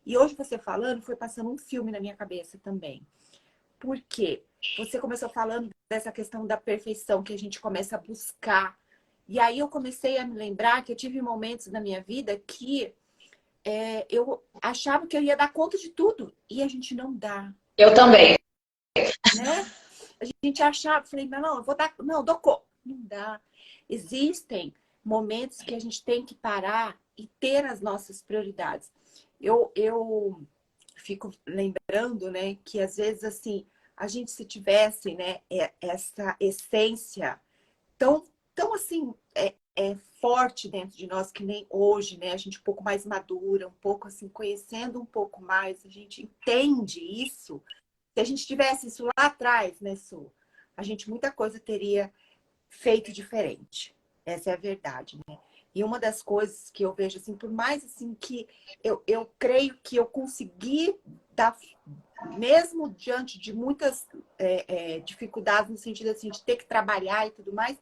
E hoje você falando, foi passando um filme na minha cabeça também. Por quê? Você começou falando dessa questão da perfeição que a gente começa a buscar. E aí eu comecei a me lembrar que eu tive momentos na minha vida que eu achava que eu ia dar conta de tudo. E a gente não dá. Eu também. Né? A gente achava, falei, não, eu vou dar, não, dou conta. Não dá. Existem momentos que a gente tem que parar e ter as nossas prioridades. Eu fico lembrando, né, que às vezes, assim, a gente se tivesse, né, essa essência tão assim, forte dentro de nós, que nem hoje, né, a gente um pouco mais madura, um pouco assim, conhecendo um pouco mais, a gente entende isso. Se a gente tivesse isso lá atrás, né, Su, a gente muita coisa teria feito diferente. Essa é a verdade, né? E uma das coisas que eu vejo, assim, por mais assim que eu creio que eu consegui dar, mesmo diante de muitas dificuldades, no sentido assim, de ter que trabalhar e tudo mais,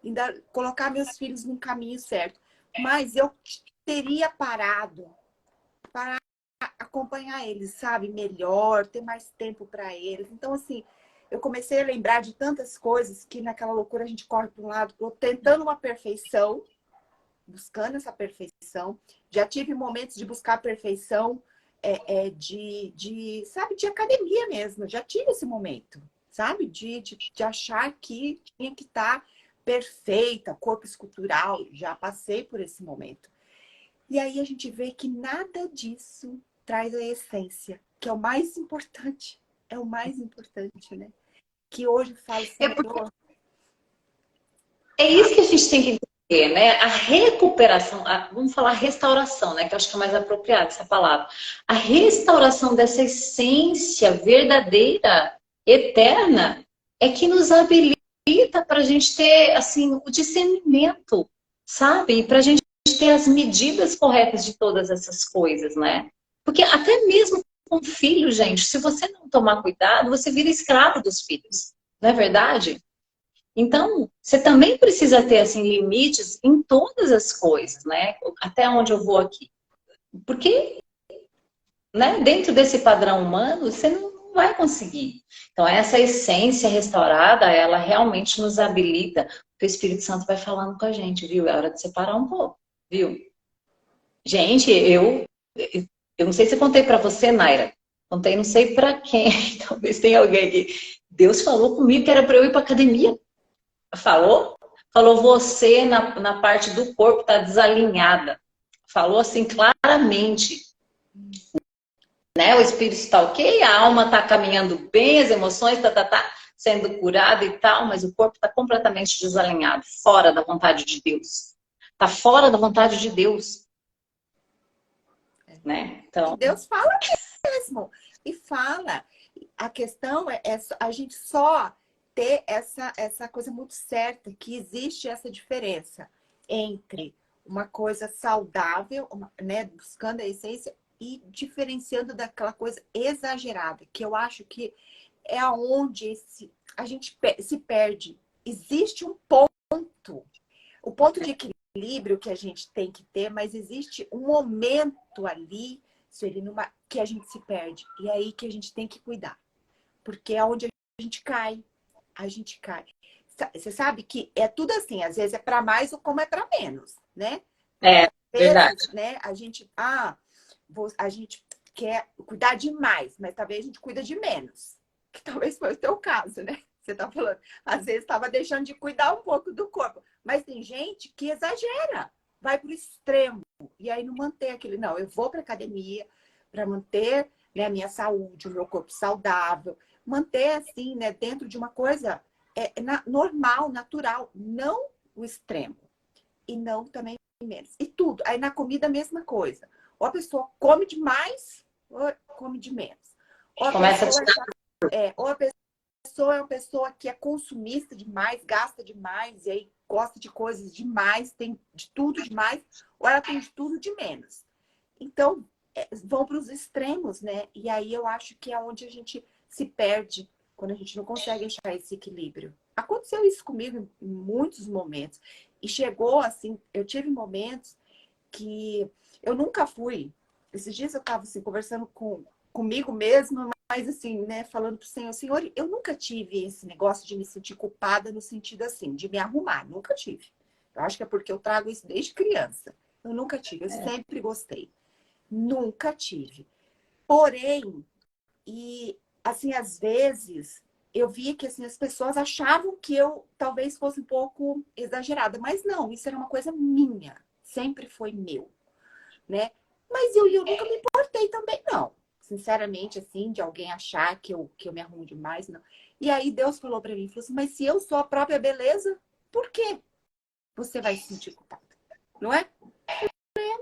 ainda colocar meus filhos no caminho certo. Mas eu teria parado para acompanhar eles, sabe? Melhor, ter mais tempo para eles. Então, assim, eu comecei a lembrar de tantas coisas que naquela loucura a gente corre para um lado, tentando uma perfeição, buscando essa perfeição. Já tive momentos de buscar a perfeição sabe, de academia mesmo. Já tive esse momento, sabe? De achar que tinha que estar perfeita, corpo escultural. Já passei por esse momento. E aí a gente vê que nada disso traz a essência, que é o mais importante. É o mais importante, né? Que hoje fala, Senhor. É isso que a gente tem que entender, né? A recuperação, vamos falar restauração, né? Que eu acho que é mais apropriada essa palavra. A restauração dessa essência verdadeira, eterna, é que nos habilita para a gente ter, assim, o discernimento, sabe? Para a gente ter as medidas corretas de todas essas coisas, né? Porque até mesmo com filho, gente, se você não tomar cuidado, você vira escravo dos filhos, não é verdade? Então, você também precisa ter assim limites em todas as coisas, né? Até onde eu vou aqui. Porque, né, dentro desse padrão humano, você não vai conseguir. Então, essa essência restaurada, ela realmente nos habilita. O Espírito Santo vai falando com a gente, viu? É hora de separar um pouco, viu? Gente, eu não sei se eu contei para você, Naira. Contei não sei para quem. Talvez tenha alguém aqui. Deus falou comigo que era para eu ir para academia. Falou? Falou, você na parte do corpo está desalinhada. Falou assim claramente. Né? O espírito está ok, a alma está caminhando bem, as emoções tá sendo curada e tal, mas o corpo está completamente desalinhado, fora da vontade de Deus. Está fora da vontade de Deus. Né? E Então, Deus fala mesmo. e fala. A questão é a gente só ter essa coisa muito certa, que existe essa diferença entre uma coisa saudável, né, buscando a essência, e diferenciando daquela coisa exagerada, que eu acho que é aonde a gente se perde. Existe um ponto, o ponto de equilíbrio que a gente tem que ter, mas existe um momento ali, que a gente se perde. E é aí que a gente tem que cuidar. Porque é onde a gente cai. A gente cai. Você sabe que é tudo assim, às vezes é para mais ou como é para menos, né? É, verdade. Vezes, né, a gente quer cuidar demais, mas talvez a gente cuida de menos. Que talvez foi o teu caso, né? Você tá falando, às vezes estava deixando de cuidar um pouco do corpo. Mas tem gente que exagera, vai para o extremo. E aí não mantém aquele, não, eu vou para academia para manter, né, a minha saúde, o meu corpo saudável, manter assim, né, dentro de uma coisa normal, natural, não o extremo. E não também menos. E tudo. Aí na comida a mesma coisa. Ou a pessoa come demais, ou come de menos. Ou a Começa a pessoa, te ou a pessoa é uma pessoa que é consumista demais, gasta demais, e aí gosta de coisas demais, tem de tudo demais, ou ela tem de tudo de menos. Então, vão para os extremos, né? E aí eu acho que é onde a gente se perde, quando a gente não consegue achar esse equilíbrio. Aconteceu isso comigo em muitos momentos. E chegou assim, eu tive momentos que eu nunca fui. Esses dias eu estava assim, conversando comigo mesma, mas assim, né, falando para o Senhor, Senhor, eu nunca tive esse negócio de me sentir culpada no sentido assim, de me arrumar. Nunca tive. Eu acho que é porque eu trago isso desde criança. Eu nunca tive, eu sempre gostei. Nunca tive. Porém, e assim, às vezes eu via que assim, as pessoas achavam que eu talvez fosse um pouco exagerada, mas não, isso era uma coisa minha, sempre foi meu, né? Mas eu nunca me importei também, não. Sinceramente, assim, de alguém achar que eu me arrumo demais, não. E aí Deus falou para mim, falou assim, mas se eu sou a própria beleza, por que você vai se sentir culpada? Não é?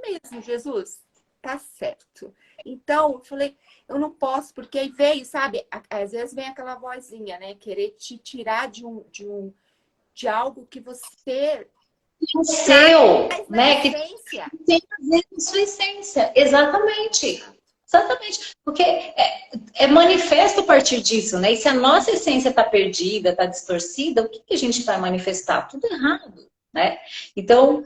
Mesmo, Jesus, tá certo. Então, eu falei, eu não posso, porque aí veio, sabe? Às vezes vem aquela vozinha, né? Querer te tirar de algo que você seu, faz na né? Que essência. tem a ver com sua essência. Exatamente. Exatamente. Porque é manifesto a partir disso, né? E se a nossa essência está perdida, está distorcida, o que, que a gente vai manifestar? Tudo errado, né? Então,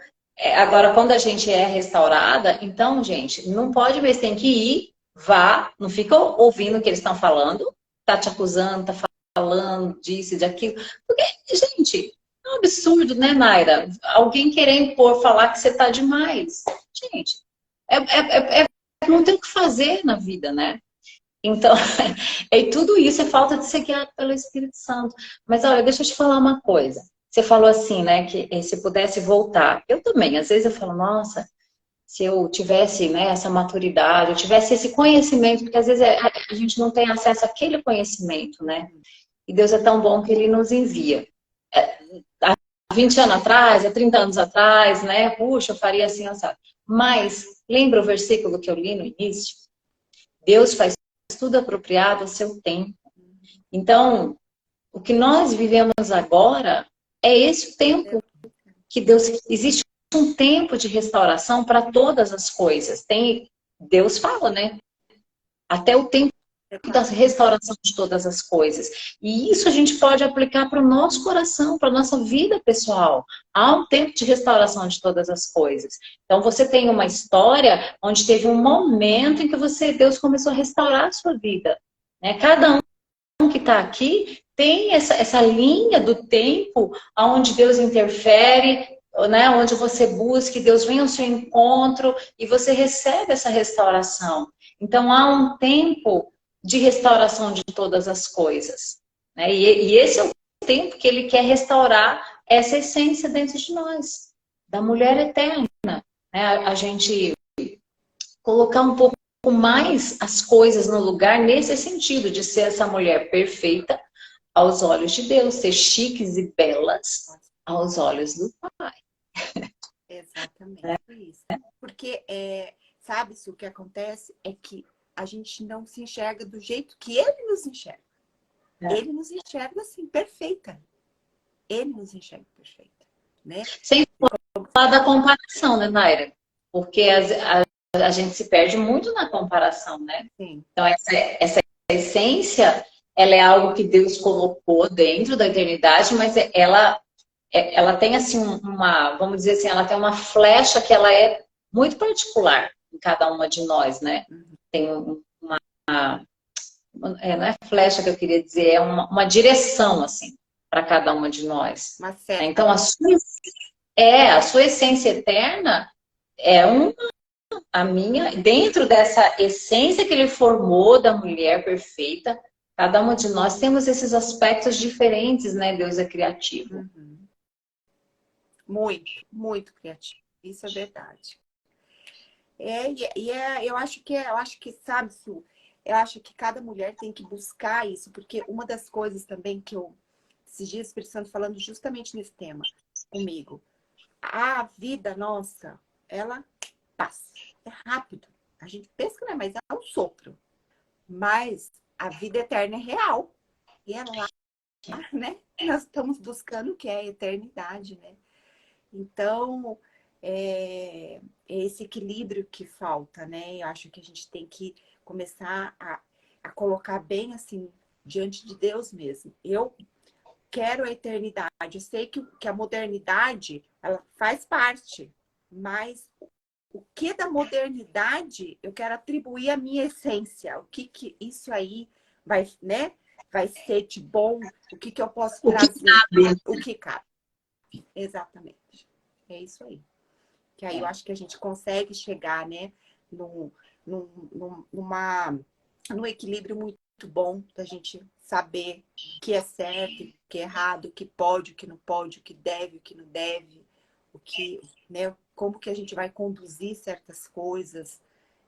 agora, quando a gente é restaurada, então, gente, não pode ver, você tem que ir, vá, não fica ouvindo o que eles estão falando, tá te acusando, tá falando disso e daquilo. Porque, gente, é um absurdo, né, Mayra? Alguém querer impor, falar que você tá demais. Gente, não tem o que fazer na vida, né? Então, e tudo isso é falta de ser guiado pelo Espírito Santo. Mas olha, deixa eu te falar uma coisa. Você falou assim, né, que se pudesse voltar. Eu também, às vezes eu falo, nossa, se eu tivesse, né, essa maturidade, eu tivesse esse conhecimento, porque às vezes a gente não tem acesso àquele conhecimento, né? E Deus é tão bom que Ele nos envia. Há 20 anos atrás, há 30 anos atrás, né? Puxa, eu faria assim, sabe? Mas, lembra o versículo que eu li no início? Deus faz tudo apropriado ao seu tempo. Então, o que nós vivemos agora é esse o tempo que Deus... Existe um tempo de restauração para todas as coisas. Deus fala, né? Até o tempo da restauração de todas as coisas. E isso a gente pode aplicar para o nosso coração, para a nossa vida pessoal. Há um tempo de restauração de todas as coisas. Então você tem uma história onde teve um momento em que Deus começou a restaurar a sua vida. Né? Cada um que está aqui tem essa linha do tempo onde Deus interfere, né? Onde você busca, Deus vem ao seu encontro e você recebe essa restauração. Então há um tempo de restauração de todas as coisas. Né? E esse é o tempo que Ele quer restaurar essa essência dentro de nós, da mulher eterna. Né? A gente colocar um pouco mais as coisas no lugar nesse sentido de ser essa mulher perfeita aos olhos de Deus, ser chiques e belas aos olhos do Pai. Exatamente, é isso. Porque, sabe-se o que acontece é que a gente não se enxerga do jeito que ele nos enxerga. Ele nos enxerga assim, perfeita. Ele nos enxerga perfeita, né? Sem falar da comparação, né, Naira? Porque a gente se perde muito na comparação, né? Sim. Então, essa essência, ela é algo que Deus colocou dentro da eternidade, mas ela tem, assim, vamos dizer assim, ela tem uma flecha que ela é muito particular em cada uma de nós, né? Tem não é flecha que eu queria dizer, é uma direção, assim, para cada uma de nós. Uma seta. Então, a sua essência eterna é a minha, dentro dessa essência que ele formou da mulher perfeita, cada uma de nós temos esses aspectos diferentes, né? Deus é criativo. Muito, muito criativo. Isso é verdade. Eu acho que, sabe, Su, eu acho que cada mulher tem que buscar isso, porque uma das coisas também que esses dias, o Espírito Santo falando justamente nesse tema comigo, a vida nossa, ela passa, é rápido. A gente pensa que não é, mas é um sopro. Mas a vida eterna é real. E é lá, né? Nós estamos buscando o que é a eternidade, né? Então, é esse equilíbrio que falta, né? Eu acho que a gente tem que começar a colocar bem assim, diante de Deus mesmo. Eu quero a eternidade. Eu sei que a modernidade, ela faz parte, mas o que da modernidade eu quero atribuir à minha essência? O que isso aí vai, né? Vai ser de bom? O que eu posso trazer? O que cabe. Exatamente. É isso aí. Que aí eu acho que a gente consegue chegar, né? Num equilíbrio muito bom da gente saber o que é certo, o que é errado, o que pode, o que não pode, o que deve, o que não deve, o que, né? Como que a gente vai conduzir certas coisas.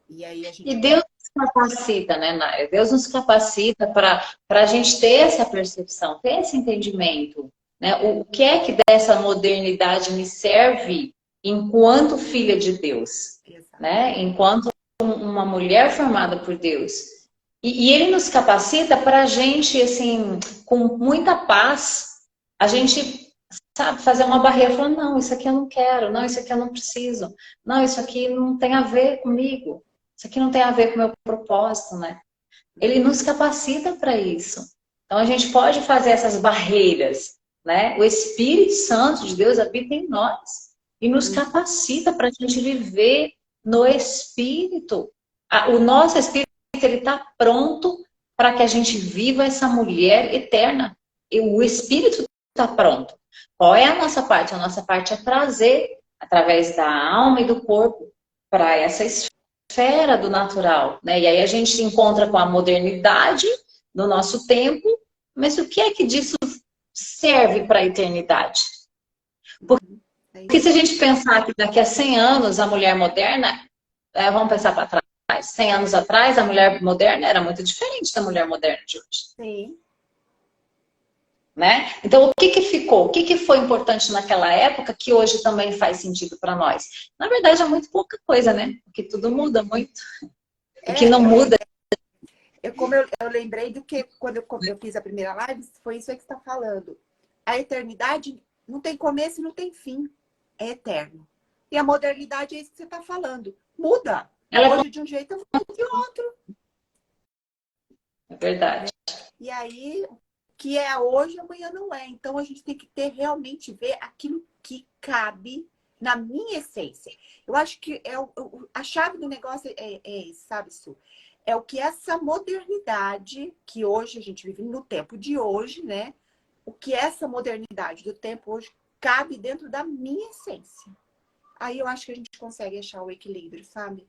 E aí a gente... E Deus nos capacita, né, Naya? Deus nos capacita para a gente ter essa percepção, ter esse entendimento. Né? O que é que dessa modernidade me serve enquanto filha de Deus? Né? Enquanto uma mulher formada por Deus. E Ele nos capacita para a gente, assim, com muita paz, a gente, sabe, fazer uma barreira, falando, não, isso aqui eu não quero, não, isso aqui eu não preciso, não, isso aqui não tem a ver comigo, isso aqui não tem a ver com o meu propósito, né? Ele nos capacita para isso. Então a gente pode fazer essas barreiras, né? O Espírito Santo de Deus habita em nós e nos capacita para a gente viver no Espírito. O nosso Espírito ele está pronto para que a gente viva essa mulher eterna. E o Espírito está pronto. Qual é a nossa parte? A nossa parte é trazer, através da alma e do corpo, para essa esfera do natural. Né? E aí a gente se encontra com a modernidade no nosso tempo, mas o que é que disso serve para a eternidade? Porque se a gente pensar que daqui a 100 anos a mulher moderna, vamos pensar para trás, 100 anos atrás, a mulher moderna era muito diferente da mulher moderna de hoje. Sim. Né? Então, o que ficou? O que foi importante naquela época que hoje também faz sentido para nós? Na verdade, é muito pouca coisa, né? Porque tudo muda muito. O que não muda... Como eu lembrei do que quando eu fiz a primeira live, foi isso aí que você está falando. A eternidade não tem começo e não tem fim. É eterno. E a modernidade é isso que você está falando. Muda. Hoje de um jeito, eu vou de outro. É verdade. E aí, o que é hoje, amanhã não é. Então, a gente tem que realmente ver aquilo que cabe na minha essência. Eu acho que a chave do negócio é sabe, Su? É o que essa modernidade, que hoje a gente vive no tempo de hoje, né? O que essa modernidade do tempo hoje cabe dentro da minha essência. Aí eu acho que a gente consegue achar o equilíbrio, sabe?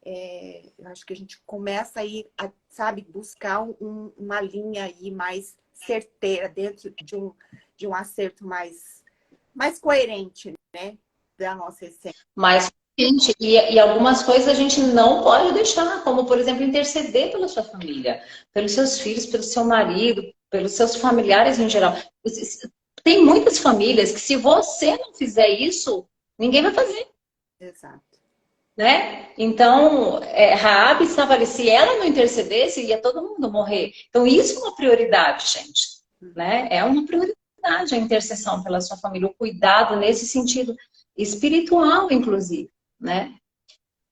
Eu acho que a gente começa aí a, sabe, buscar uma linha aí mais certeira dentro de um acerto mais coerente, né? Da nossa essência. Mais coerente. E algumas coisas a gente não pode deixar, como, por exemplo, interceder pela sua família, pelos seus filhos, pelo seu marido, pelos seus familiares em geral. Tem muitas famílias que se você não fizer isso, ninguém vai fazer. Exato. né? Então, Raabe estava ali, se ela não intercedesse, ia todo mundo morrer. Então, isso é uma prioridade, gente, né? É uma prioridade a intercessão pela sua família, o cuidado nesse sentido espiritual, inclusive, né?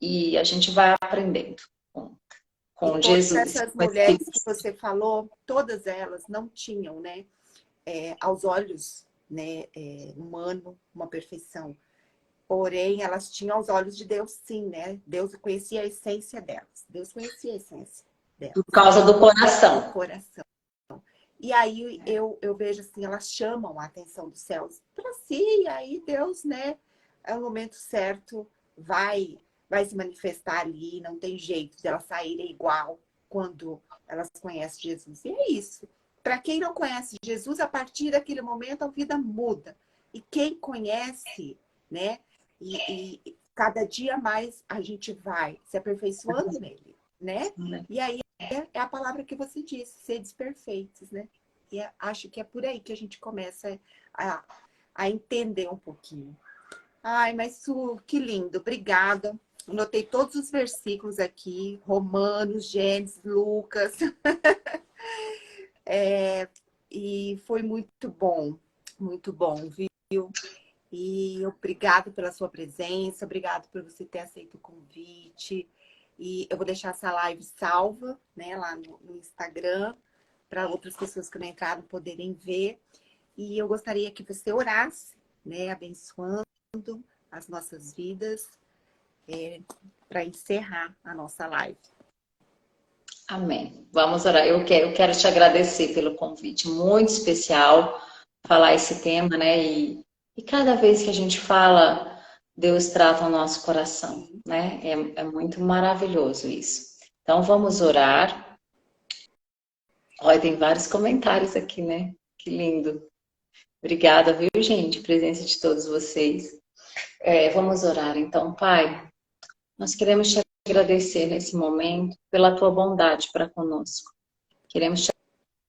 E a gente vai aprendendo E com todas Jesus. essas Com esse... mulheres que você falou, todas elas não tinham, né, aos olhos, né, humano, uma perfeição. Porém, elas tinham aos olhos de Deus, sim, né? Deus conhecia a essência delas. Deus conhecia a essência delas. Por causa do Do coração. coração. E aí eu vejo assim, elas chamam a atenção dos céus para si, e aí Deus, né, é o momento certo, vai se manifestar ali, não tem jeito de elas saírem igual quando elas conhecem Jesus. E é isso. Para quem não conhece Jesus, a partir daquele momento a vida muda. E quem conhece, né, e cada dia mais a gente vai se aperfeiçoando nele, né? E aí é a palavra que você disse, seres perfeitos, né? E acho que é por aí que a gente começa a entender um pouquinho. Ai, mas Su, que lindo, obrigada. Anotei todos os versículos aqui, Romanos, Gênesis, Lucas. E foi muito bom, viu? E obrigado pela sua presença, obrigado por você ter aceito o convite. E eu vou deixar essa live salva, né, lá no Instagram, para outras pessoas que não entraram poderem ver. E eu gostaria que você orasse, né, abençoando as nossas vidas, para encerrar a nossa live. Amém. Vamos orar. Eu quero te agradecer pelo convite, muito especial falar esse tema, né? E cada vez que a gente fala, Deus trata o nosso coração, né? É muito maravilhoso isso. Então vamos orar. Olha, tem vários comentários aqui, né? Que lindo. Obrigada, viu, gente? Presença de todos vocês. Vamos orar. Então, Pai, nós queremos te agradecer nesse momento pela tua bondade para conosco. Queremos te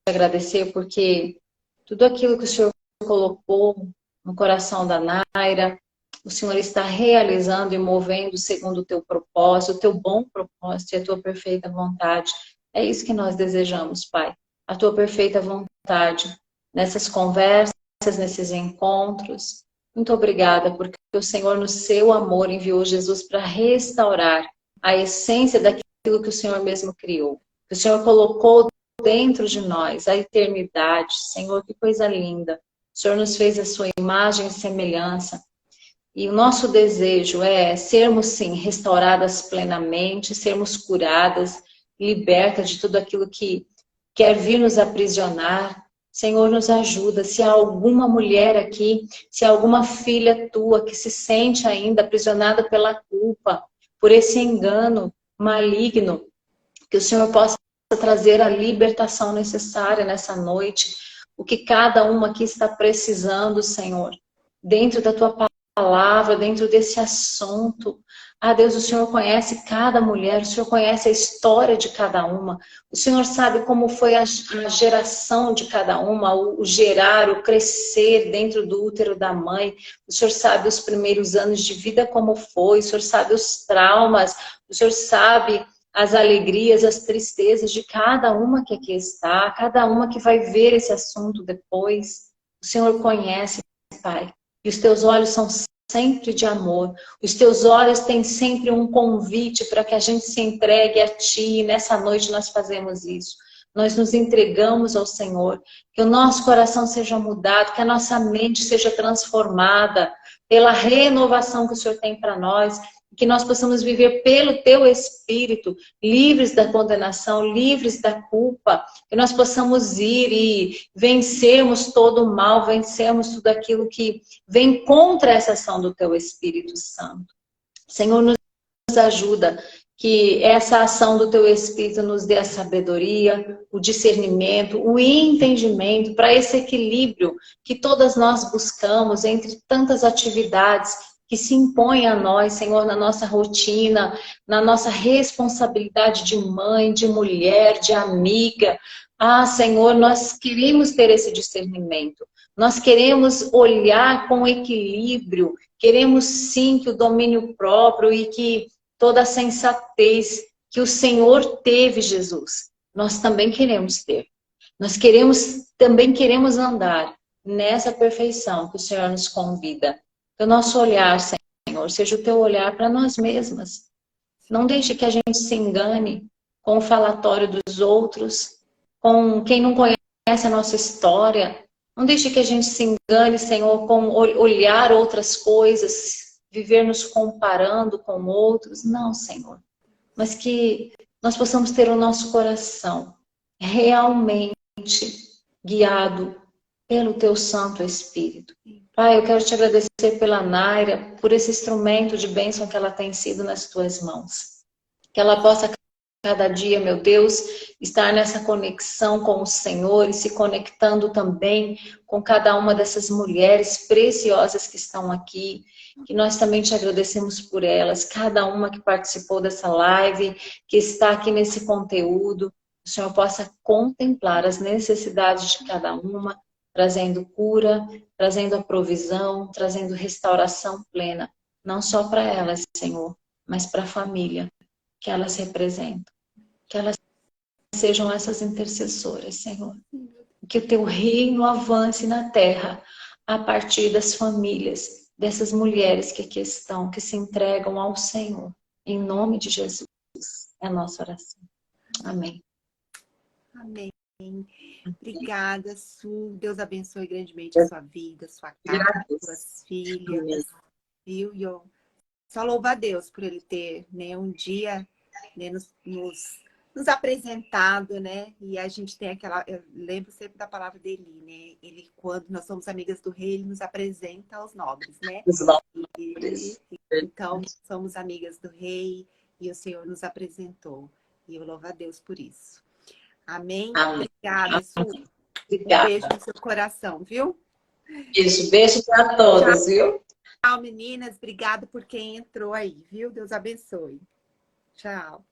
agradecer porque tudo aquilo que o Senhor colocou no coração da Naira, o Senhor está realizando e movendo segundo o teu propósito, o teu bom propósito e a tua perfeita vontade. É isso que nós desejamos, Pai. A tua perfeita vontade nessas conversas, nesses encontros. Muito obrigada, porque o Senhor, no seu amor, enviou Jesus para restaurar a essência daquilo que o Senhor mesmo criou. Que o Senhor colocou dentro de nós a eternidade. Senhor, que coisa linda. O Senhor nos fez a sua imagem e semelhança. E o nosso desejo é sermos, sim, restauradas plenamente, sermos curadas, libertas de tudo aquilo que quer vir nos aprisionar. Senhor, nos ajuda. Se há alguma mulher aqui, se há alguma filha tua que se sente ainda aprisionada pela culpa, por esse engano maligno, que o Senhor possa trazer a libertação necessária nessa noite. O que cada uma aqui está precisando, Senhor, dentro da tua palavra, dentro desse assunto. Ah, Deus, o Senhor conhece cada mulher, o Senhor conhece a história de cada uma. O Senhor sabe como foi a geração de cada uma, o gerar, o crescer dentro do útero da mãe. O Senhor sabe os primeiros anos de vida como foi, o Senhor sabe os traumas, o Senhor sabe as alegrias, as tristezas de cada uma que aqui está, cada uma que vai ver esse assunto depois. O Senhor conhece, Pai. E os teus olhos são sempre de amor. Os teus olhos têm sempre um convite para que a gente se entregue a Ti. E nessa noite nós fazemos isso. Nós nos entregamos ao Senhor. Que o nosso coração seja mudado, que a nossa mente seja transformada pela renovação que o Senhor tem para nós. Que nós possamos viver pelo Teu Espírito, livres da condenação, livres da culpa. Que nós possamos ir e vencermos todo o mal, vencermos tudo aquilo que vem contra essa ação do Teu Espírito Santo. Senhor, nos ajuda que essa ação do Teu Espírito nos dê a sabedoria, o discernimento, o entendimento para esse equilíbrio que todas nós buscamos entre tantas atividades que se impõe a nós, Senhor, na nossa rotina, na nossa responsabilidade de mãe, de mulher, de amiga. Ah, Senhor, nós queremos ter esse discernimento. Nós queremos olhar com equilíbrio. Queremos, sim, que o domínio próprio e que toda a sensatez que o Senhor teve, Jesus, nós também queremos ter. Nós também queremos andar nessa perfeição que o Senhor nos convida. Que o nosso olhar, Senhor, seja o teu olhar para nós mesmas. Não deixe que a gente se engane com o falatório dos outros, com quem não conhece a nossa história. Não deixe que a gente se engane, Senhor, com olhar outras coisas, viver nos comparando com outros. Não, Senhor. Mas que nós possamos ter o nosso coração realmente guiado pelo Teu Santo Espírito. Pai, eu quero te agradecer pela Naira, por esse instrumento de bênção que ela tem sido nas Tuas mãos. Que ela possa cada dia, meu Deus, estar nessa conexão com o Senhor e se conectando também com cada uma dessas mulheres preciosas que estão aqui, que nós também te agradecemos por elas, cada uma que participou dessa live, que está aqui nesse conteúdo, o Senhor possa contemplar as necessidades de cada uma, trazendo cura, trazendo a provisão, trazendo restauração plena, não só para elas, Senhor, mas para a família que elas representam. Que elas sejam essas intercessoras, Senhor. Que o teu reino avance na terra a partir das famílias, dessas mulheres que aqui estão, que se entregam ao Senhor. Em nome de Jesus, é a nossa oração. Amém. Amém. Obrigada, Su. Deus abençoe grandemente a sua vida, sua casa, suas filhas. Viu? E eu só louvo a Deus por Ele ter, né, um dia, né, nos apresentado, né? E a gente tem aquela... Eu lembro sempre da palavra dele, né? Ele, quando nós somos amigas do rei, ele nos apresenta aos nobres, né? Os nobres. Então, somos amigas do rei e o Senhor nos apresentou. E eu louvo a Deus por isso. Amém? Amém. Obrigada, Su. Obrigada. Um beijo no seu coração, viu? Isso, beijo para todos, viu? Tchau, meninas. Obrigada por quem entrou aí, viu? Deus abençoe. Tchau.